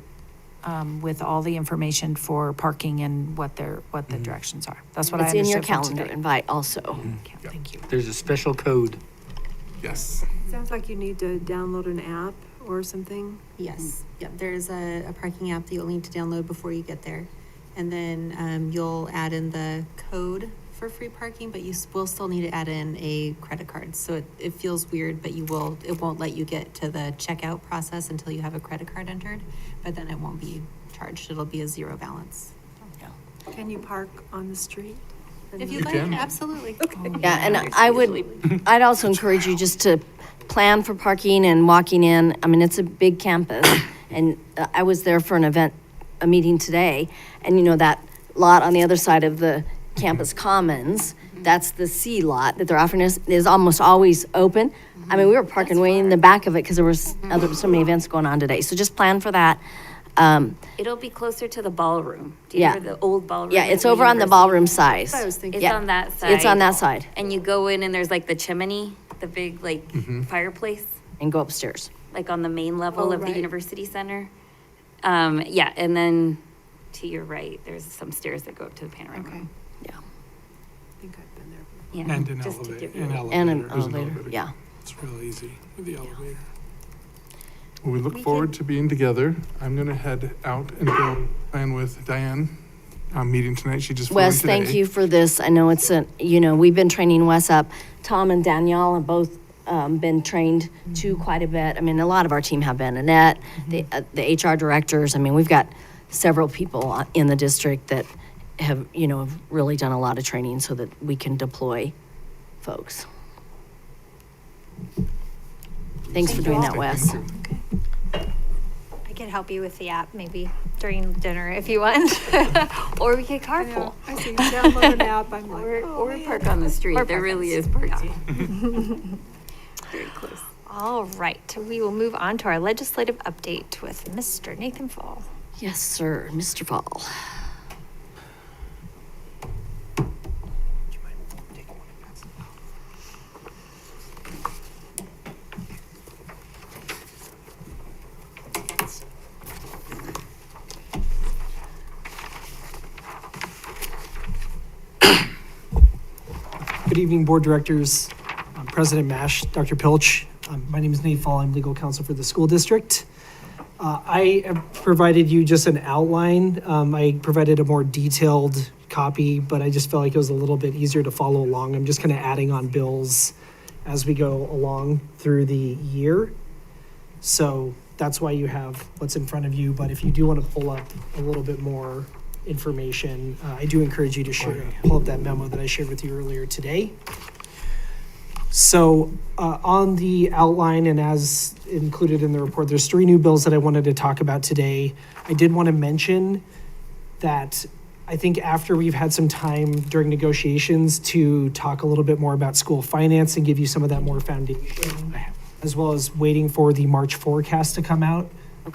with all the information for parking and what the directions are. That's what I It's in your understood from calendar today. invite also. Okay, thank you. There's a special code. Yes. Sounds like you need to download an app or something. Yes, yep, there's a parking app that you'll need to download before you get there. And then you'll add in the code for free parking, but you will still need to add in a credit card. So it feels weird, but it won't let you get to the checkout process until you have a credit card entered, but then it won't be charged. It'll be a zero balance. Can you park on the street? If You you'd like, can. absolutely. Yeah, and I'd also encourage you just to plan for parking and walking in. I mean, it's a big campus, and I was there for a meeting today, and that lot on the other side of the campus commons that's the C lot that they're offering us, is almost always open. I mean, we were parking way in the back of it because there was so many events going on today. So just plan for that. It'll be closer to the ballroom. Do you Yeah. remember the old ballroom? Yeah, at it's the over on the university? ballroom side. I was thinking. It's Yeah. on that side. It's on that side, And you go in and there's like the chimney, the big like fireplace, and go upstairs. like on the main level Oh, of the right. university center. Yeah, and then to your right, there's some stairs that go up to the panorama. Okay. Yeah. I think I've been there. Yeah, And an just to elevator. give you- An elevator. And an There's elevator, yeah. It's real easy with the elevator. Well, we look forward to being together. I'm gonna head out and go plan with Diane. Meeting tonight. She just flew in Wes, thank today. you for this. I know we've been training Wes up. Tom and Danielle have both been trained too quite a bit. I mean, a lot of our team have been. Annette, the HR directors. I mean, we've got several people in the district that have really done a lot of training so that we can deploy folks. Thanks for doing that, Wes. Thank you. I could help you with the app maybe during dinner if you want. Or we could carpool. I see, download an app, I'm like, Or park on the street. Or There park on really the is parking. Very close. All right, we will move on to our legislative update with Mr. Nathan Fall. Yes, sir, Mr. Fall. Good evening, Board Directors, President Mash, Dr. Pilch. My name is Nate Fall. I'm legal counsel for the school district. I have provided you just an outline. I provided a more detailed copy, but I just felt like it was a little bit easier to follow along. I'm just kind of adding on bills as we go along through the year. So that's why you have what's in front of you. But if you do want to pull up a little bit more information, I do encourage you to pull up that memo that I shared with you earlier today. So on the outline and as included in the report, there's 3 new bills that I wanted to talk about today. I did want to mention that I think after we've had some time during negotiations to talk a little bit more about school finance and give you some of that more foundation, as well as waiting for the March forecast to come out,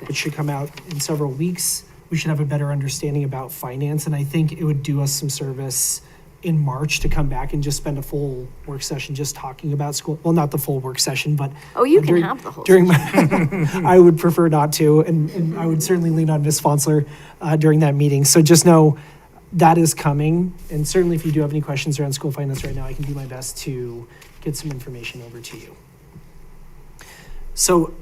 which should come out in several weeks, we should have a better understanding about finance. And I think it would do us some service in March to come back and just spend a full work session just talking about school. Well, not the full work session, but Oh, you can have the whole during my, I would prefer not to, and I would certainly lean on Ms. Fonsler during that meeting. So just know that is coming, and certainly if you do have any questions around school finance right now, I can do my best to get some information over to you. So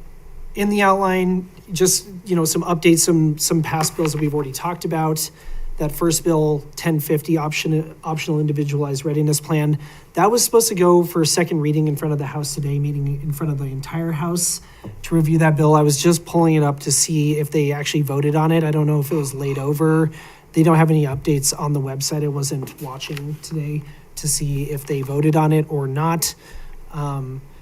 in the outline, just some updates, some past bills that we've already talked about. That first bill, 1050 optional individualized readiness plan, that was supposed to go for a second reading in front of the House today, meeting in front of the entire House to review that bill. I was just pulling it up to see if they actually voted on it. I don't know if it was laid over. They don't have any updates on the website. I wasn't watching today to see if they voted on it or not.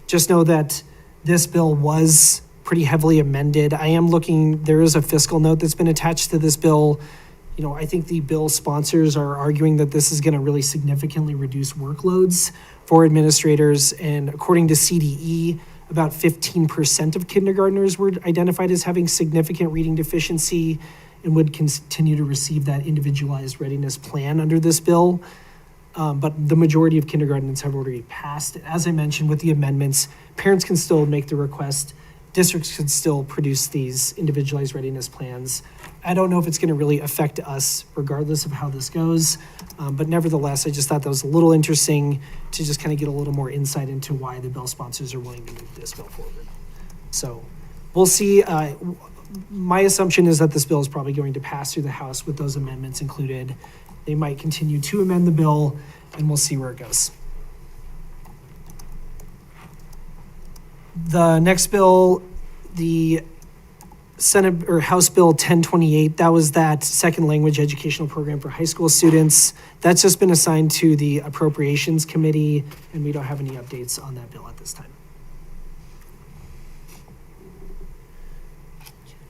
Just know that this bill was pretty heavily amended. I am looking, there is a fiscal note that's been attached to this bill. I think the bill sponsors are arguing that this is going to really significantly reduce workloads for administrators. And according to CDE, about 15% of kindergartners were identified as having significant reading deficiency and would continue to receive that individualized readiness plan under this bill. But the majority of kindergartens have already passed. As I mentioned, with the amendments, parents can still make the request. Districts could still produce these individualized readiness plans. I don't know if it's going to really affect us regardless of how this goes. But nevertheless, I just thought that was a little interesting to just kind of get a little more insight into why the bill sponsors are willing to move this bill forward. So we'll see. My assumption is that this bill is probably going to pass through the House with those amendments included. They might continue to amend the bill, and we'll see where it goes. The next bill, the Senate or House Bill 1028, that was that second language educational program for high school students. That's just been assigned to the Appropriations Committee, and we don't have any updates on that bill at this time.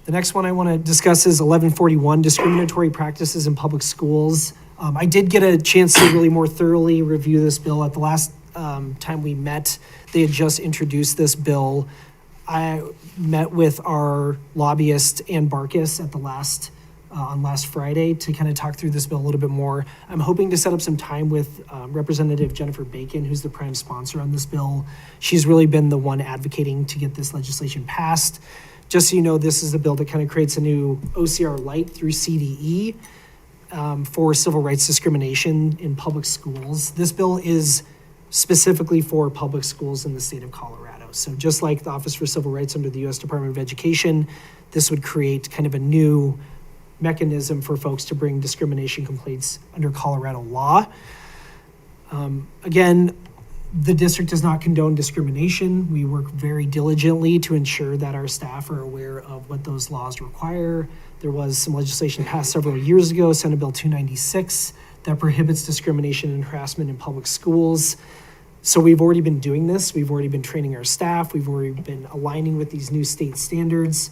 The next one I want to discuss is 1141, discriminatory practices in public schools. I did get a chance to really more thoroughly review this bill. At the last time we met, they had just introduced this bill. I met with our lobbyist, Ann Barkis, at the on last Friday to kind of talk through this bill a little bit more. I'm hoping to set up some time with Representative Jennifer Bacon, who's the prime sponsor on this bill. She's really been the one advocating to get this legislation passed. Just so you know, this is a bill that kind of creates a new OCR light through CDE for civil rights discrimination in public schools. This bill is specifically for public schools in the state of Colorado. So just like the Office for Civil Rights under the U.S. Department of Education, this would create kind of a new mechanism for folks to bring discrimination complaints under Colorado law. Again, the district does not condone discrimination. We work very diligently to ensure that our staff are aware of what those laws require. There was some legislation passed several years ago, Senate Bill 296, that prohibits discrimination and harassment in public schools. So we've already been doing this. We've already been training our staff. We've already been aligning with these new state standards.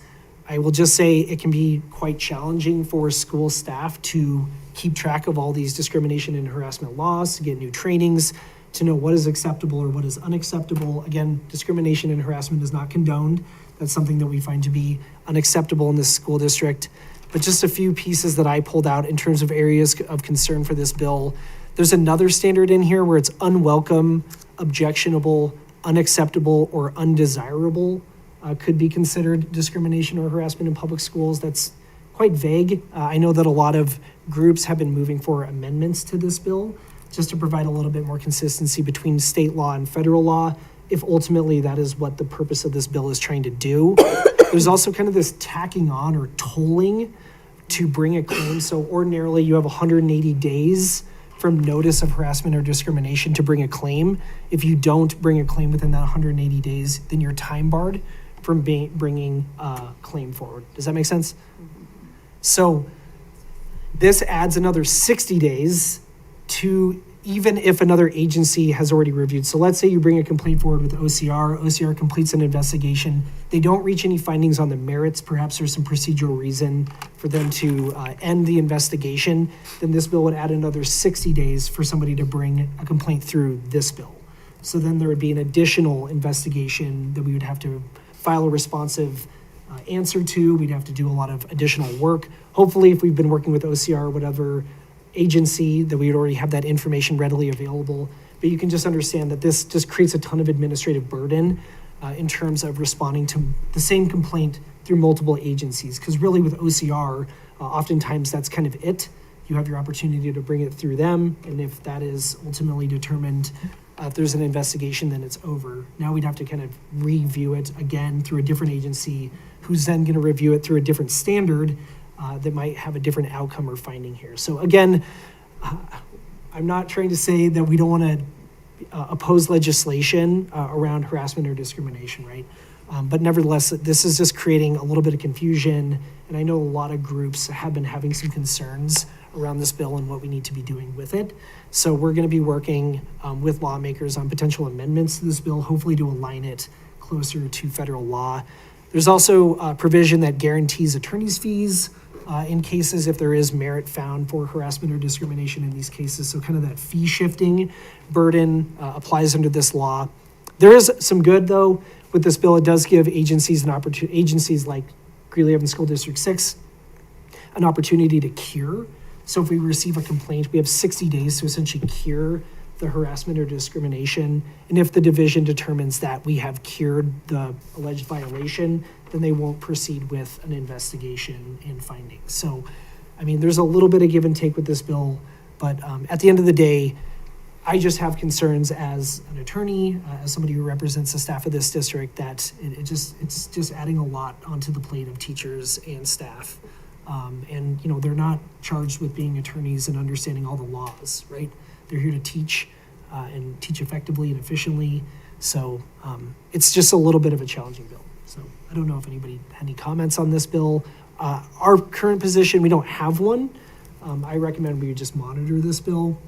I will just say it can be quite challenging for school staff to keep track of all these discrimination and harassment laws, to get new trainings, to know what is acceptable or what is unacceptable. Again, discrimination and harassment is not condoned. That's something that we find to be unacceptable in this school district. But just a few pieces that I pulled out in terms of areas of concern for this bill. There's another standard in here where it's unwelcome, objectionable, unacceptable, or undesirable could be considered discrimination or harassment in public schools. That's quite vague. I know that a lot of groups have been moving for amendments to this bill just to provide a little bit more consistency between state law and federal law, if ultimately that is what the purpose of this bill is trying to do. There's also kind of this tacking on or tolling to bring a claim. So ordinarily you have 180 days from notice of harassment or discrimination to bring a claim. If you don't bring a claim within that 180 days, then you're time barred from bringing a claim forward. Does that make sense? So this adds another 60 days to even if another agency has already reviewed. So let's say you bring a complaint forward with OCR completes an investigation. They don't reach any findings on the merits. Perhaps there's some procedural reason for them to end the investigation. Then this bill would add another 60 days for somebody to bring a complaint through this bill. So then there would be an additional investigation that we would have to file a responsive answer to. We'd have to do a lot of additional work. Hopefully, if we've been working with OCR or whatever agency, that we would already have that information readily available. But you can just understand that this just creates a ton of administrative burden in terms of responding to the same complaint through multiple agencies. Because really with OCR, oftentimes that's kind of it. You have your opportunity to bring it through them. And if that is ultimately determined, if there's an investigation, then it's over. Now we'd have to kind of review it again through a different agency who's then going to review it through a different standard that might have a different outcome or finding here. So again, I'm not trying to say that we don't want to oppose legislation around harassment or discrimination, right? But nevertheless, this is just creating a little bit of confusion. And I know a lot of groups have been having some concerns around this bill and what we need to be doing with it. So we're going to be working with lawmakers on potential amendments to this bill, hopefully to align it closer to federal law. There's also a provision that guarantees attorney's fees in cases if there is merit found for harassment or discrimination in these cases. So kind of that fee shifting burden applies under this law. There is some good though with this bill. It does give agencies an opportunity, agencies like Greeley-Evans School District 6, an opportunity to cure. So if we receive a complaint, we have 60 days to essentially cure the harassment or discrimination. And if the division determines that we have cured the alleged violation, then they won't proceed with an investigation and findings. So, I mean, there's a little bit of give and take with this bill, but at the end of the day, I just have concerns as an attorney, as somebody who represents the staff of this district, that it's just adding a lot onto the plate of teachers and staff. And, you know, they're not charged with being attorneys and understanding all the laws, right? They're here to teach and teach effectively and efficiently. So it's just a little bit of a challenging bill. So I don't know if anybody had any comments on this bill. Our current position, we don't have one. I recommend we just monitor this bill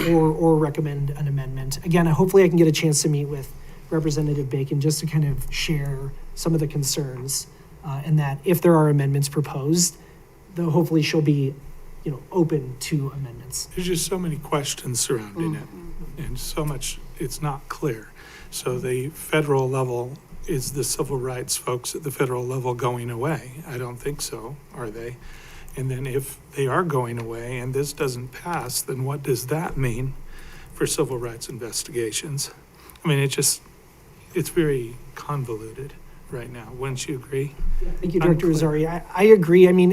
or recommend an amendment. Again, hopefully I can get a chance to meet with Representative Bacon just to kind of share some of the concerns and that if there are amendments proposed, though hopefully she'll be open to amendments. There's just so many questions surrounding it, and so much, it's not clear. So the federal level, is the civil rights folks at the federal level going away? I don't think so, are they? And then if they are going away and this doesn't pass, then what does that mean for civil rights investigations? I mean, it's very convoluted right now. Wouldn't you agree? Thank you, Director Azari. I agree. I mean,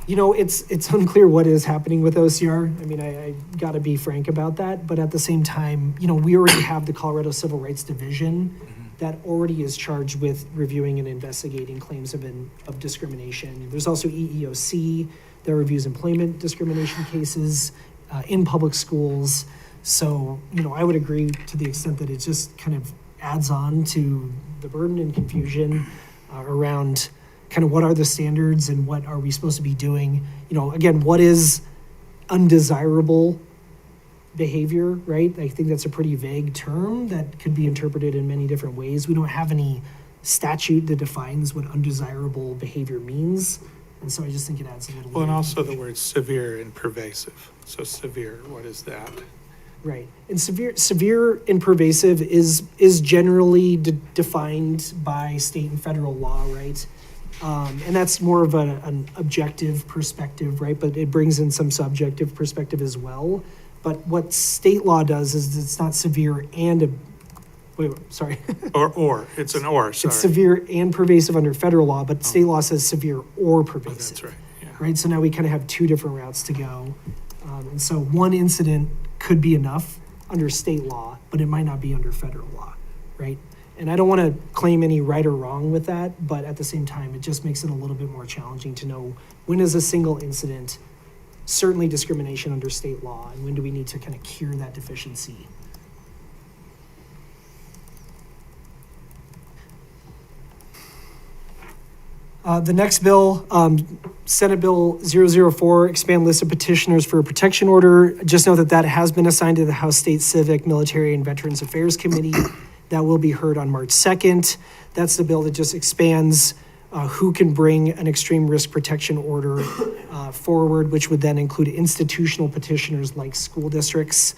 it's unclear what is happening with OCR. I mean, I got to be frank about that. But at the same time, we already have the Colorado Civil Rights Division that already is charged with reviewing and investigating claims of discrimination. There's also EEOC that reviews employment discrimination cases in public schools. So, I would agree to the extent that it just kind of adds on to the burden and confusion around kind of what are the standards and what are we supposed to be doing. Again, what is undesirable behavior, right? I think that's a pretty vague term that could be interpreted in many different ways. We don't have any statute that defines what undesirable behavior means. And so I just think it adds a little Well, and also the word severe and pervasive. So severe, what is that? Right. And severe and pervasive is generally defined by state and federal law, right? And that's more of an objective perspective, right? But it brings in some subjective perspective as well. But what state law does is it's not severe and sorry. It's an or, sorry. It's severe and pervasive under federal law, but state law says severe or pervasive. That's right, yeah. Right, so now we kind of have two different routes to go. And so one incident could be enough under state law, but it might not be under federal law, right? And I don't want to claim any right or wrong with that, but at the same time, it just makes it a little bit more challenging to know when is a single incident certainly discrimination under state law, and when do we need to kind of cure that deficiency. The next bill, Senate Bill 004, expand list of petitioners for a protection order. Just know that has been assigned to the House State Civic, Military, and Veterans Affairs Committee. That will be heard on March 2nd. That's the bill that just expands who can bring an extreme risk protection order forward, which would then include institutional petitioners like school districts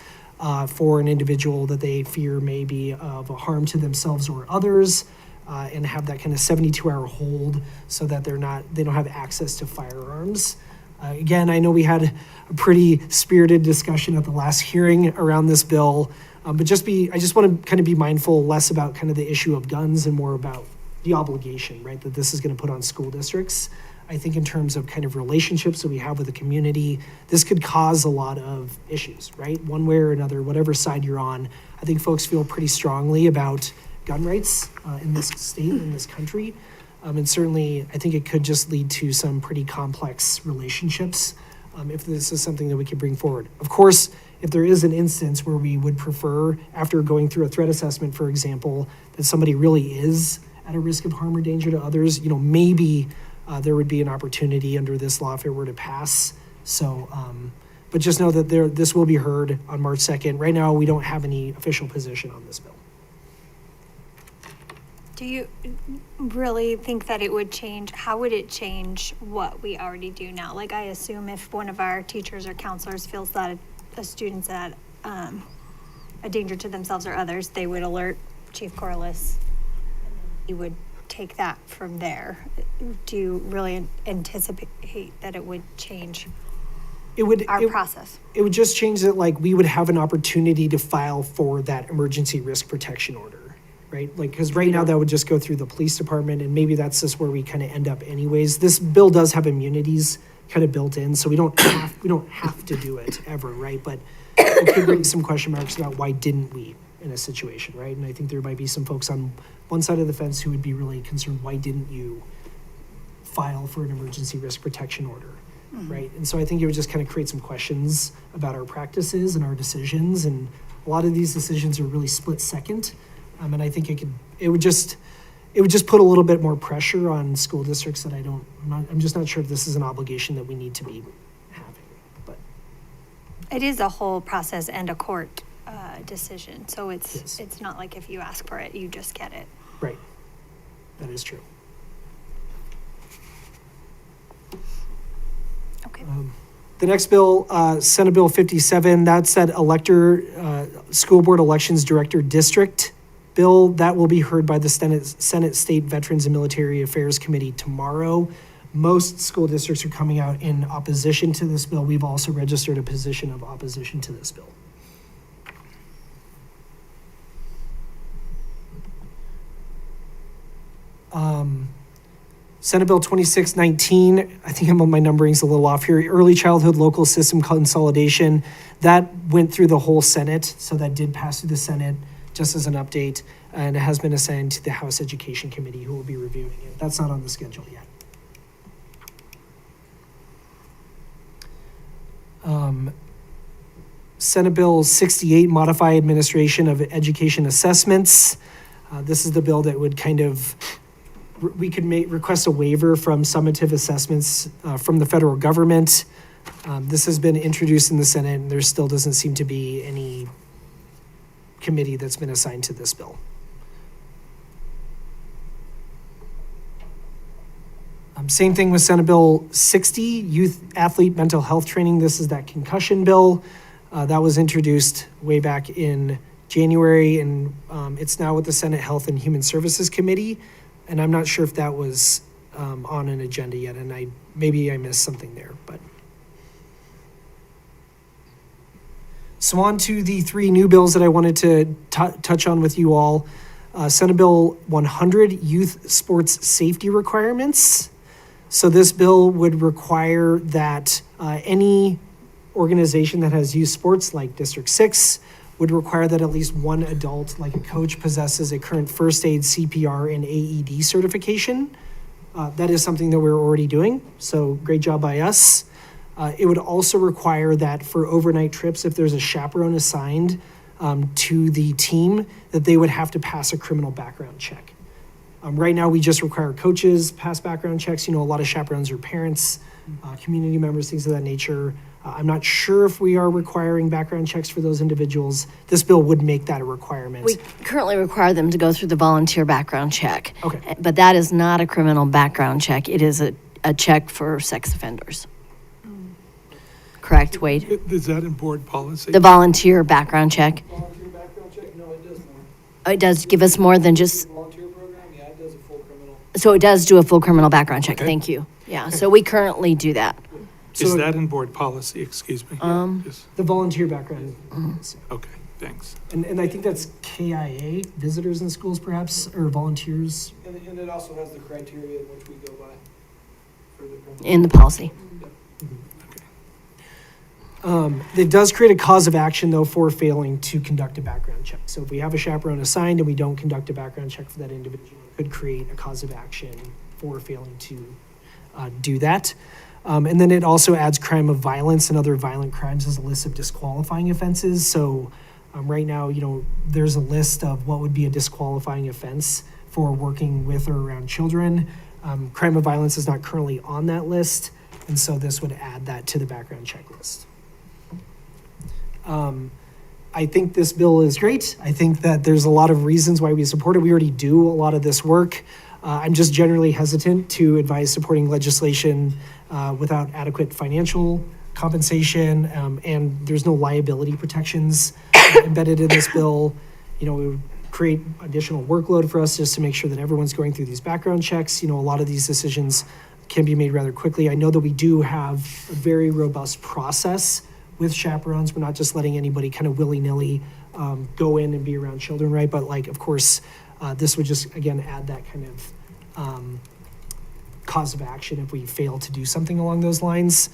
for an individual that they fear may be of a harm to themselves or others. And have that kind of 72-hour hold so that they don't have access to firearms. Again, I know we had a pretty spirited discussion at the last hearing around this bill, but I just want to kind of be mindful less about kind of the issue of guns and more about the obligation, right, that this is going to put on school districts. I think in terms of kind of relationships that we have with the community, this could cause a lot of issues, right? One way or another, whatever side you're on, I think folks feel pretty strongly about gun rights in this state, in this country. And certainly, I think it could just lead to some pretty complex relationships if this is something that we could bring forward. Of course, if there is an instance where we would prefer, after going through a threat assessment, for example, that somebody really is at a risk of harm or danger to others, maybe there would be an opportunity under this law if it were to pass. So, but just know that this will be heard on March 2nd. Right now, we don't have any official position on this bill. Do you really think that it would change? How would it change what we already do now? Like, I assume if one of our teachers or counselors feels that a student's at a danger to themselves or others, they would alert Chief Corliss. He would take that from there. Do you really anticipate that it would change our process? It would just change that, like, we would have an opportunity to file for that emergency risk protection order. Right? Like, because right now that would just go through the police department, and maybe that's just where we kind of end up anyways. This bill does have immunities kind of built in, so we don't have to do it ever, right? But it could bring some question marks about why didn't we in a situation, right? And I think there might be some folks on one side of the fence who would be really concerned, why didn't you file for an emergency risk protection order, right? And so I think it would just kind of create some questions about our practices and our decisions, and a lot of these decisions are really split second. And I think it would just put a little bit more pressure on school districts that I'm just not sure if this is an obligation that we need to be having. But it is a whole process and a court decision. So it's not like if you ask for it, you just get it. Right. That is true. The next bill, Senate Bill 57, that's that school board elections director district bill. That will be heard by the Senate State Veterans and Military Affairs Committee tomorrow. Most school districts are coming out in opposition to this bill. We've also registered a position of opposition to this bill. Senate Bill 2619, I think my numbering's a little off here. Early childhood local system consolidation. That went through the whole Senate, so that did pass through the Senate, just as an update, and it has been assigned to the House Education Committee, who will be reviewing it. That's not on the schedule yet. Senate Bill 68, modify administration of education assessments. This is the bill that would kind of, we could request a waiver from summative assessments from the federal government. This has been introduced in the Senate, and there still doesn't seem to be any committee that's been assigned to this bill. Same thing with Senate Bill 60, youth athlete mental health training. This is that concussion bill that was introduced way back in January, and it's now with the Senate Health and Human Services Committee. And I'm not sure if that was on an agenda yet, and maybe I missed something there. But so on to the three new bills that I wanted to touch on with you all. Senate Bill 100, youth sports safety requirements. So this bill would require that any organization that has youth sports, like District 6, would require that at least one adult, like a coach, possesses a current first aid, CPR, and AED certification. That is something that we're already doing, so great job by us. It would also require that for overnight trips, if there's a chaperone assigned to the team, that they would have to pass a criminal background check. Right now, we just require coaches pass background checks. You know, a lot of chaperones are parents, community members, things of that nature. I'm not sure if we are requiring background checks for those individuals. This bill would make that a requirement. We currently require them to go through the volunteer background check. Okay. But that is not a criminal background check. It is a check for sex offenders. Correct, Wade? Is that in board policy? The volunteer background check. Volunteer background check? No, it does more. It does give us more than just, Volunteer program? Yeah, it does a full criminal. so it does do a full criminal background check. Okay. Thank you. Yeah, so we currently do that. Is So- that in board policy? Excuse me. Just- The volunteer background. Okay, thanks. And I think that's KIA, visitors in schools perhaps, or volunteers. And it also has the criteria in which we go by for the criminal. In the policy. It does create a cause of action, though, for failing to conduct a background check. So if we have a chaperone assigned and we don't conduct a background check for that individual, it could create a cause of action for failing to do that. And then it also adds crime of violence and other violent crimes as a list of disqualifying offenses. So right now, you know, there's a list of what would be a disqualifying offense for working with or around children. Crime of violence is not currently on that list, and so this would add that to the background checklist. I think this bill is great. I think that there's a lot of reasons why we support it. We already do a lot of this work. I'm just generally hesitant to advise supporting legislation without adequate financial compensation, and there's no liability protections embedded in this bill. You know, it would create additional workload for us just to make sure that everyone's going through these background checks. You know, a lot of these decisions can be made rather quickly. I know that we do have a very robust process with chaperones. We're not just letting anybody kind of willy-nilly go in and be around children, right? But like, of course, this would just, again, add that kind of cause of action if we fail to do something along those lines.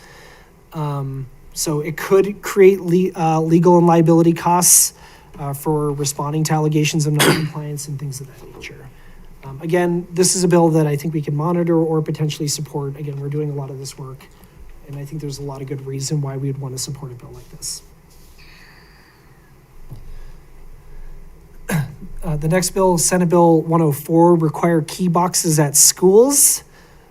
So it could create legal and liability costs for responding to allegations of noncompliance and things of that nature. Again, this is a bill that I think we can monitor or potentially support. Again, we're doing a lot of this work, and I think there's a lot of good reason why we would want to support a bill like this. The next bill, Senate Bill 104, require key boxes at schools.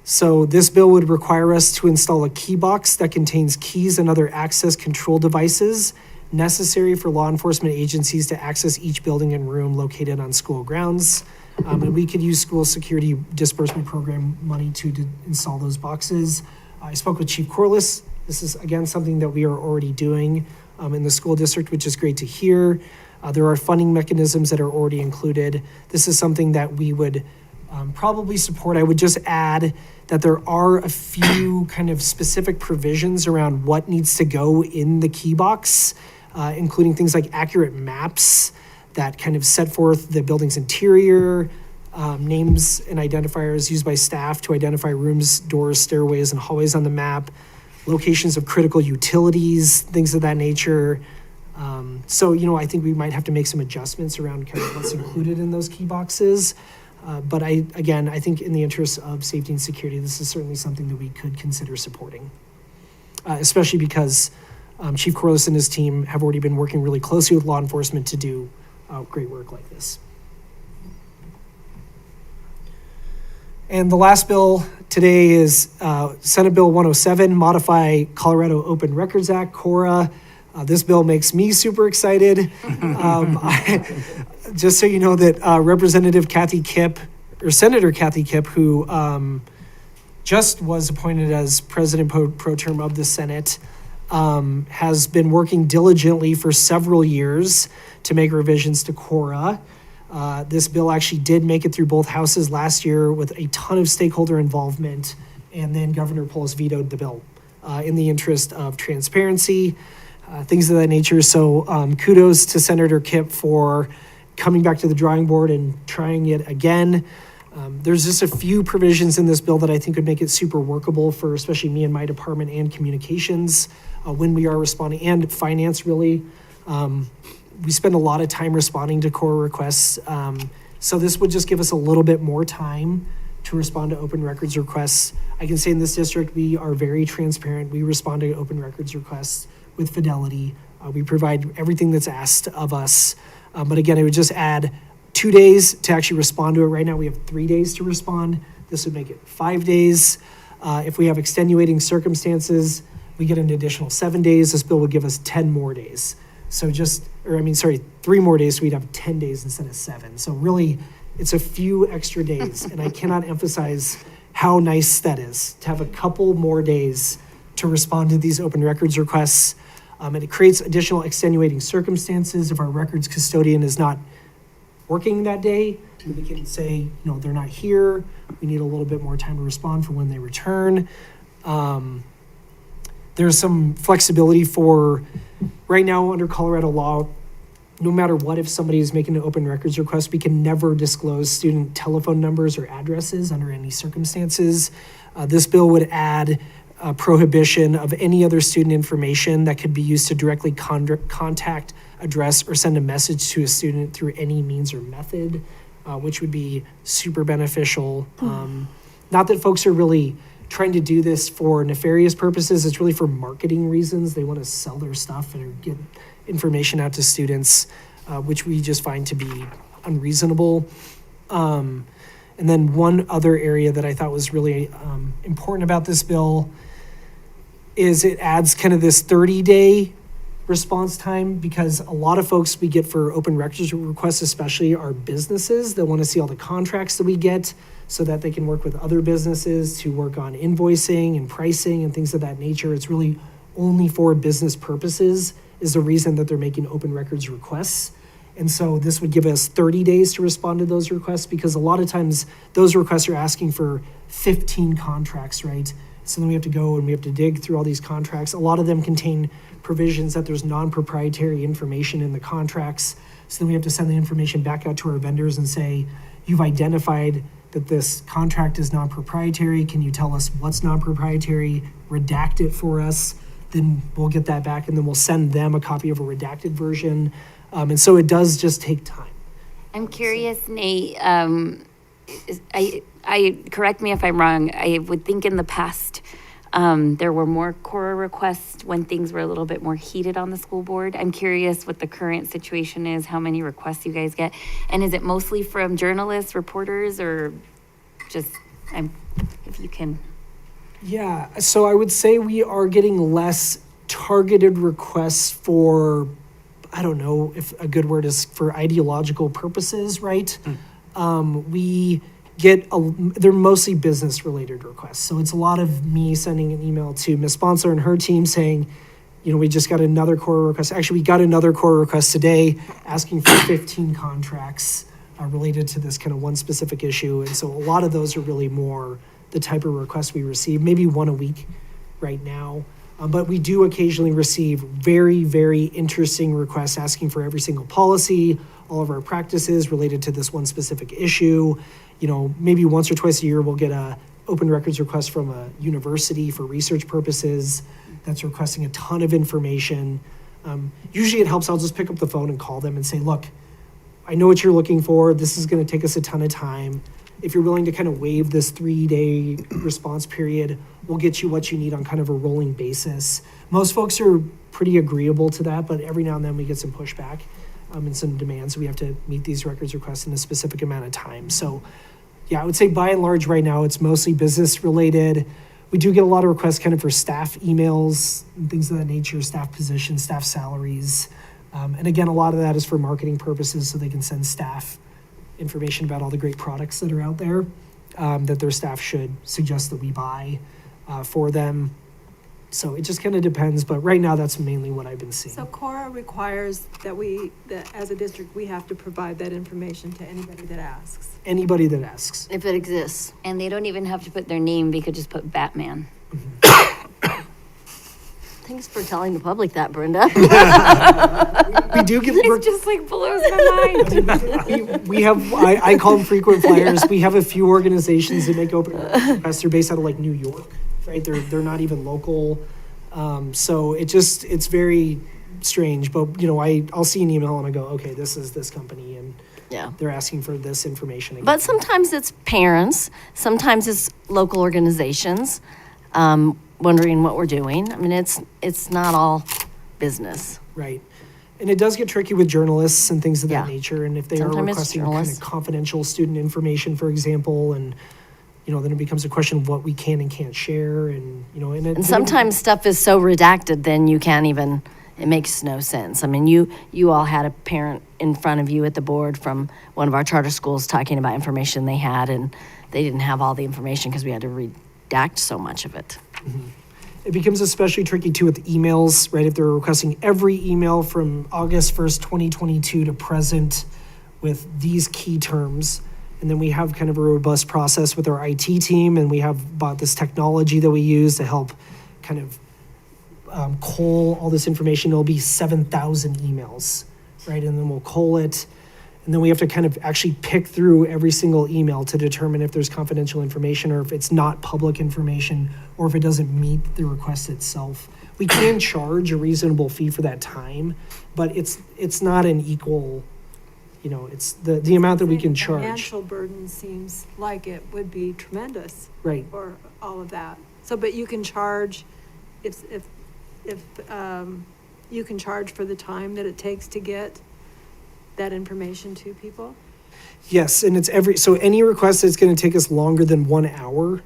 So this bill would require us to install a key box that contains keys and other access control devices necessary for law enforcement agencies to access each building and room located on school grounds. And we could use school security disbursement program money to install those boxes. I spoke with Chief Corliss This is, again, something that we are already doing in the school district, which is great to hear. There are funding mechanisms that are already included. This is something that we would probably support. I would just add that there are a few kind of specific provisions around what needs to go in the key box, including things like accurate maps that kind of set forth the building's interior, names and identifiers used by staff to identify rooms, doors, stairways, and hallways on the map, locations of critical utilities, things of that nature. So, I think we might have to make some adjustments around kind of what's included in those key boxes. But I think in the interest of safety and security, this is certainly something that we could consider supporting, especially because Chief Corliss and his team have already been working really closely with law enforcement to do great work like this. And the last bill today is Senate Bill 107, Modify Colorado Open Records Act, CORA. This bill makes me super excited. Just so you know that Representative Kathy Kipp, or Senator Kathy Kipp, who just was appointed as President pro term of the Senate, has been working diligently for several years to make revisions to CORA. This bill actually did make it through both houses last year with a ton of stakeholder involvement, and then Governor Polis vetoed the bill in the interest of transparency, things of that nature. So kudos to Senator Kipp for coming back to the drawing board and trying it again. There's just a few provisions in this bill that I think would make it super workable for especially me and my department and communications when we are responding, and finance really. We spend a lot of time responding to CORA requests. So this would just give us a little bit more time to respond to open records requests. I can say in this district, we are very transparent. We respond to open records requests with fidelity. We provide everything that's asked of us. But again, it would just add 2 days to actually respond to it. Right now, we have 3 days to respond. This would make it 5 days. If we have extenuating circumstances, we get an additional 7 days. This bill would give us 10 more days. So 3 more days, so we'd have 10 days instead of 7. So really, it's a few extra days. And I cannot emphasize how nice that is, to have a couple more days to respond to these open records requests. And it creates additional extenuating circumstances. If our records custodian is not working that day, we can say, they're not here. We need a little bit more time to respond for when they return. There's some flexibility for, right now under Colorado law, no matter what, if somebody is making an open records request, we can never disclose student telephone numbers or addresses under any circumstances. This bill would add a prohibition of any other student information that could be used to directly contact, address, or send a message to a student through any means or method, which would be super beneficial. Not that folks are really trying to do this for nefarious purposes. It's really for marketing reasons. They want to sell their stuff and get information out to students, which we just find to be unreasonable. And then one other area that I thought was really important about this bill is it adds kind of this 30-day response time, because a lot of folks we get for open records requests especially are businesses that want to see all the contracts that we get so that they can work with other businesses to work on invoicing and pricing and things of that nature. It's really only for business purposes is the reason that they're making open records requests. And so this would give us 30 days to respond to those requests, because a lot of times those requests are asking for 15 contracts, right? So then we have to go and we have to dig through all these contracts. A lot of them contain provisions that there's non-proprietary information in the contracts. So then we have to send the information back out to our vendors and say, you've identified that this contract is non-proprietary. Can you tell us what's non-proprietary? Redact it for us. Then we'll get that back, and then we'll send them a copy of a redacted version. And so it does just take time. I'm curious, Nate, I correct me if I'm wrong. I would think in the past, there were more CORA requests when things were a little bit more heated on the school board. I'm curious what the current situation is, how many requests you guys get. And is it mostly from journalists, reporters, or just, if you can? Yeah, so I would say we are getting less targeted requests for, I don't know if a good word is for ideological purposes, right? We they're mostly business-related requests. So it's a lot of me sending an email to Ms. Sponsor and her team saying, we just got another core request. Actually, we got another core request today asking for 15 contracts related to this kind of one specific issue. And so a lot of those are really more the type of requests we receive, maybe one a week right now. But we do occasionally receive very, very interesting requests asking for every single policy, all of our practices related to this one specific issue. Maybe once or twice a year, we'll get a open records request from a university for research purposes that's requesting a ton of information. Usually it helps, I'll just pick up the phone and call them and say, look, I know what you're looking for. This is going to take us a ton of time. If you're willing to kind of waive this 3-day response period, we'll get you what you need on kind of a rolling basis. Most folks are pretty agreeable to that, but every now and then we get some pushback and some demands. We have to meet these records requests in a specific amount of time. So yeah, I would say by and large right now, it's mostly business related. We do get a lot of requests kind of for staff emails and things of that nature, staff positions, staff salaries. And again, a lot of that is for marketing purposes, so they can send staff information about all the great products that are out there that their staff should suggest that we buy for them. So it just kind of depends, but right now that's mainly what I've been seeing. So Cora requires that as a district, we have to provide that information to anybody that asks. Anybody that asks. If it exists. And they don't even have to put their name, they could just put Batman. Thanks for telling the public that, Brenda. We do get It just like blows my mind. we have I call them frequent flyers. We have a few organizations that make open requests. They're based out of like New York, right? They're not even local. So it's very strange. But I'll see an email and I go, okay, this is this company and Yeah. they're asking for this information again. But sometimes it's parents, sometimes it's local organizations wondering what we're doing. I mean, it's not all business. Right. And it does get tricky with journalists and things of that Yeah. nature. And if they Sometimes are it's requesting kind journalists. of confidential student information, for example, and then it becomes a question of what we can and can't share. And And stuff is so redacted, then you can't even, it makes no sense. I mean, you all had a parent in front of you at the board from one of our charter schools talking about information they had, and they didn't have all the information because we had to redact so much of it. It becomes especially tricky too with emails, right? If they're requesting every email from August 1st, 2022 to present with these key terms. And then we have kind of a robust process with our IT team, and we have bought this technology that we use to help kind of cull all this information. It'll be 7,000 emails, right? And then we'll cull it. And then we have to kind of actually pick through every single email to determine if there's confidential information or if it's not public information or if it doesn't meet the request itself. We can charge a reasonable fee for that time, but it's not an equal, it's the amount that we can charge. Financial burden seems like it would be tremendous. Right. For all of that. So, but you can charge if you can charge for the time that it takes to get that information to people? Yes, and it's any request that's going to take us longer than 1 hour,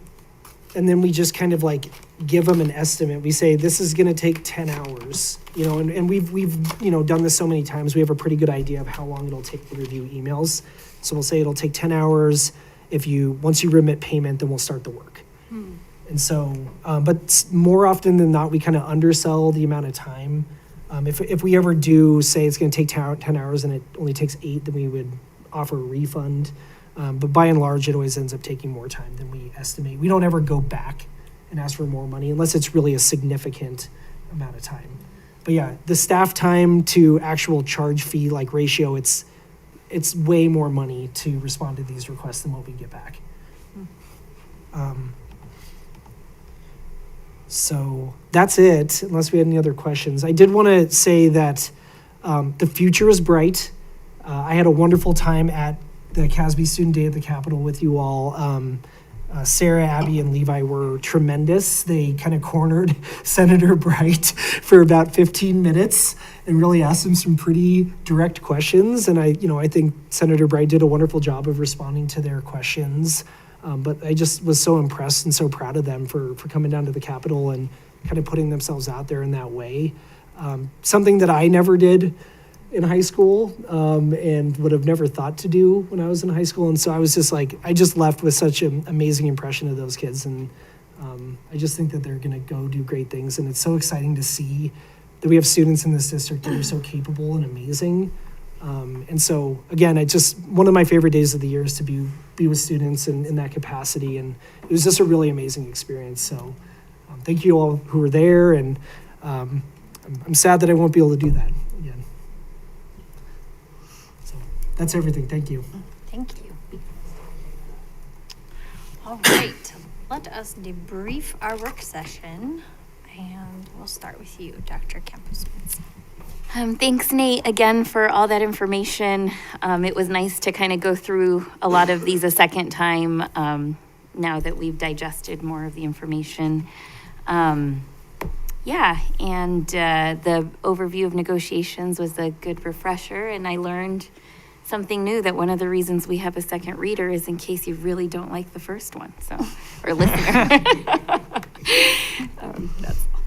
and then we just kind of like give them an estimate. We say this is going to take 10 hours, and we've done this so many times. We have a pretty good idea of how long it'll take to review emails. So we'll say it'll take 10 hours. Once you remit payment, then we'll start the work. And so, but more often than not, we kind of undersell the amount of time. If we ever do say it's going to take 10 hours and it only takes 8, then we would offer a refund. But by and large, it always ends up taking more time than we estimate. We don't ever go back and ask for more money unless it's really a significant amount of time. But yeah, the staff time to actual charge fee like ratio, it's way more money to respond to these requests than what we get back. So that's it, unless we had any other questions. I did want to say that the future is bright. I had a wonderful time at the CASB Student Day at the Capitol with you all. Sarah, Abby, and Levi were tremendous. They kind of cornered Senator Bright for about 15 minutes and really asked him some pretty direct questions. And I think Senator Bright did a wonderful job of responding to their questions. But I just was so impressed and so proud of them for coming down to the Capitol and kind of putting themselves out there in that way. Something that I never did in high school, and would have never thought to do when I was in high school. And so I was just like, I just left with such an amazing impression of those kids. And I just think that they're going to go do great things. And it's so exciting to see that we have students in this district that are so capable and amazing. And so, again, it's just one of my favorite days of the year is to be with students in that capacity. And it was just a really amazing experience. So thank you all who were there. And I'm sad that I won't be able to do that again. So that's everything. Thank you. Thank you. All right, let us debrief our work session, and we'll start with you, Dr. Campos-Spence. Thanks, Nate, again for all that information. It was nice to kind of go through a lot of these a second time now that we've digested more of the information. Yeah, and the overview of negotiations was a good refresher, and I learned something new, that one of the reasons we have a second reader is in case you really don't like the first one, so, or listener. That's all.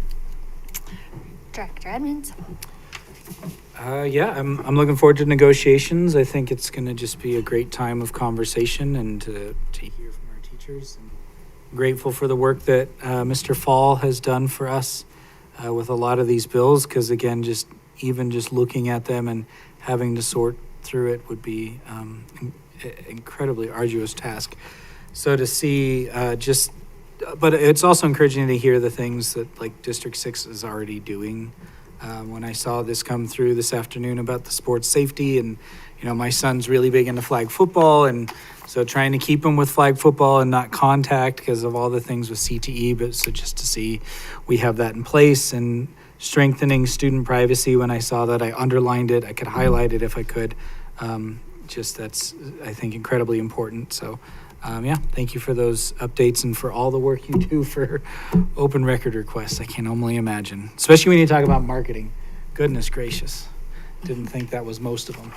Director Edmonds. Yeah, I'm looking forward to negotiations. I think it's going to just be a great time of conversation and to hear from our teachers. I'm grateful for the work that Mr. Fall has done for us with a lot of these bills, because again, just looking at them and having to sort through it would be an incredibly arduous task. So to see but it's also encouraging to hear the things that like District 6 is already doing. When I saw this come through this afternoon about the sports safety, and my son's really big into flag football, and so trying to keep him with flag football and not contact because of all the things with CTE, but so just to see we have that in place, and strengthening student privacy. When I saw that, I underlined it. I could highlight it if I could. That's, I think, incredibly important. So yeah, thank you for those updates and for all the work you do for open record requests. I can only imagine, especially when you talk about marketing. Goodness gracious. Didn't think that was most of them.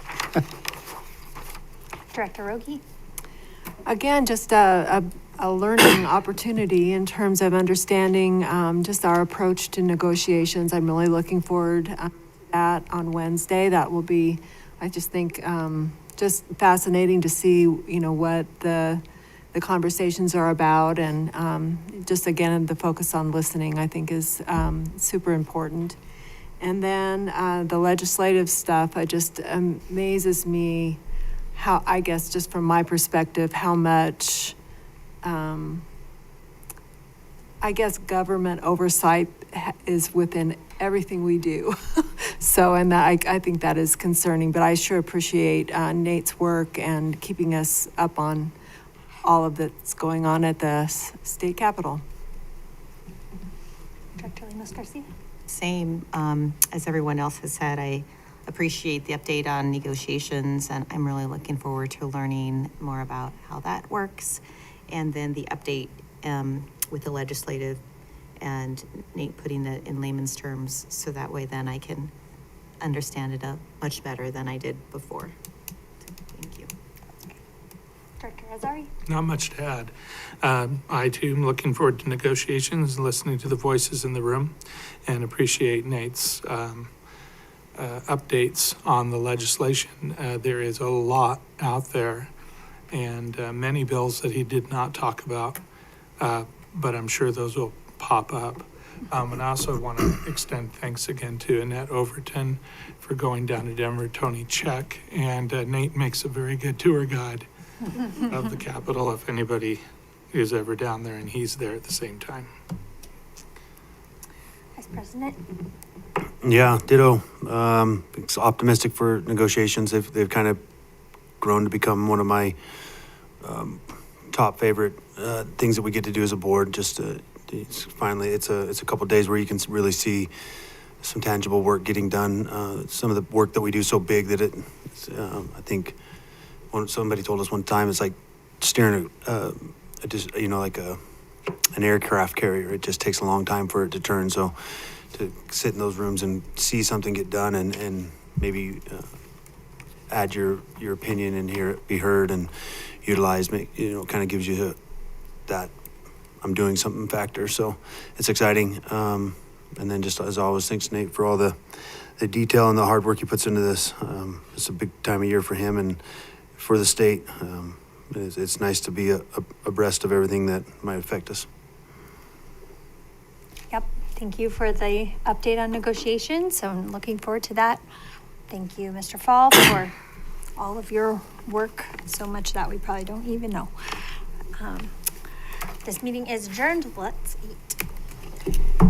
Director Rogi. Again, just a learning opportunity in terms of understanding just our approach to negotiations. I'm really looking forward to that on Wednesday. That will be, I just think, just fascinating to see, what the conversations are about. And just, again, the focus on listening, I think, is super important. And then the legislative stuff, it just amazes me how, I guess, just from my perspective, how much, I guess, government oversight is within everything we do. So, and I think that is concerning, but I sure appreciate Nate's work and keeping us up on all of that's going on at the state capitol. Director Lemus-Garcia. Same, as everyone else has said, I appreciate the update on negotiations, and I'm really looking forward to learning more about how that works. And then the update with the legislative and Nate putting it in layman's terms, so that way then I can understand it much better than I did before. Thank you. Director Azari. Not much to add. I too am looking forward to negotiations, listening to the voices in the room, and appreciate Nate's updates on the legislation. There is a lot out there, and many bills that he did not talk about, but I'm sure those will pop up. And I also want to extend thanks again to Annette Overton for going down to Denver, Tony Check, and Nate makes a very good tour guide of the Capitol if anybody is ever down there, and he's there at the same time. Vice President. Yeah, ditto. It's optimistic for negotiations. They've kind of grown to become one of my top favorite things that we get to do as a board. Just finally, it's a couple of days where you can really see some tangible work getting done. Some of the work that we do so big that I think somebody told us one time, it's like steering an aircraft carrier. It just takes a long time for it to turn. So to sit in those rooms and see something get done and maybe add your opinion and hear it be heard and utilized, kind of gives you that I'm doing something factor. So it's exciting. And then just as always, thanks Nate for all the the detail and the hard work he puts into this. It's a big time of year for him and for the state. It's nice to be abreast of everything that might affect us. Yep, thank you for the update on negotiations. So I'm looking forward to that. Thank you, Mr. Fall, for all of your work, so much that we probably don't even know. This meeting is adjourned. Let's eat.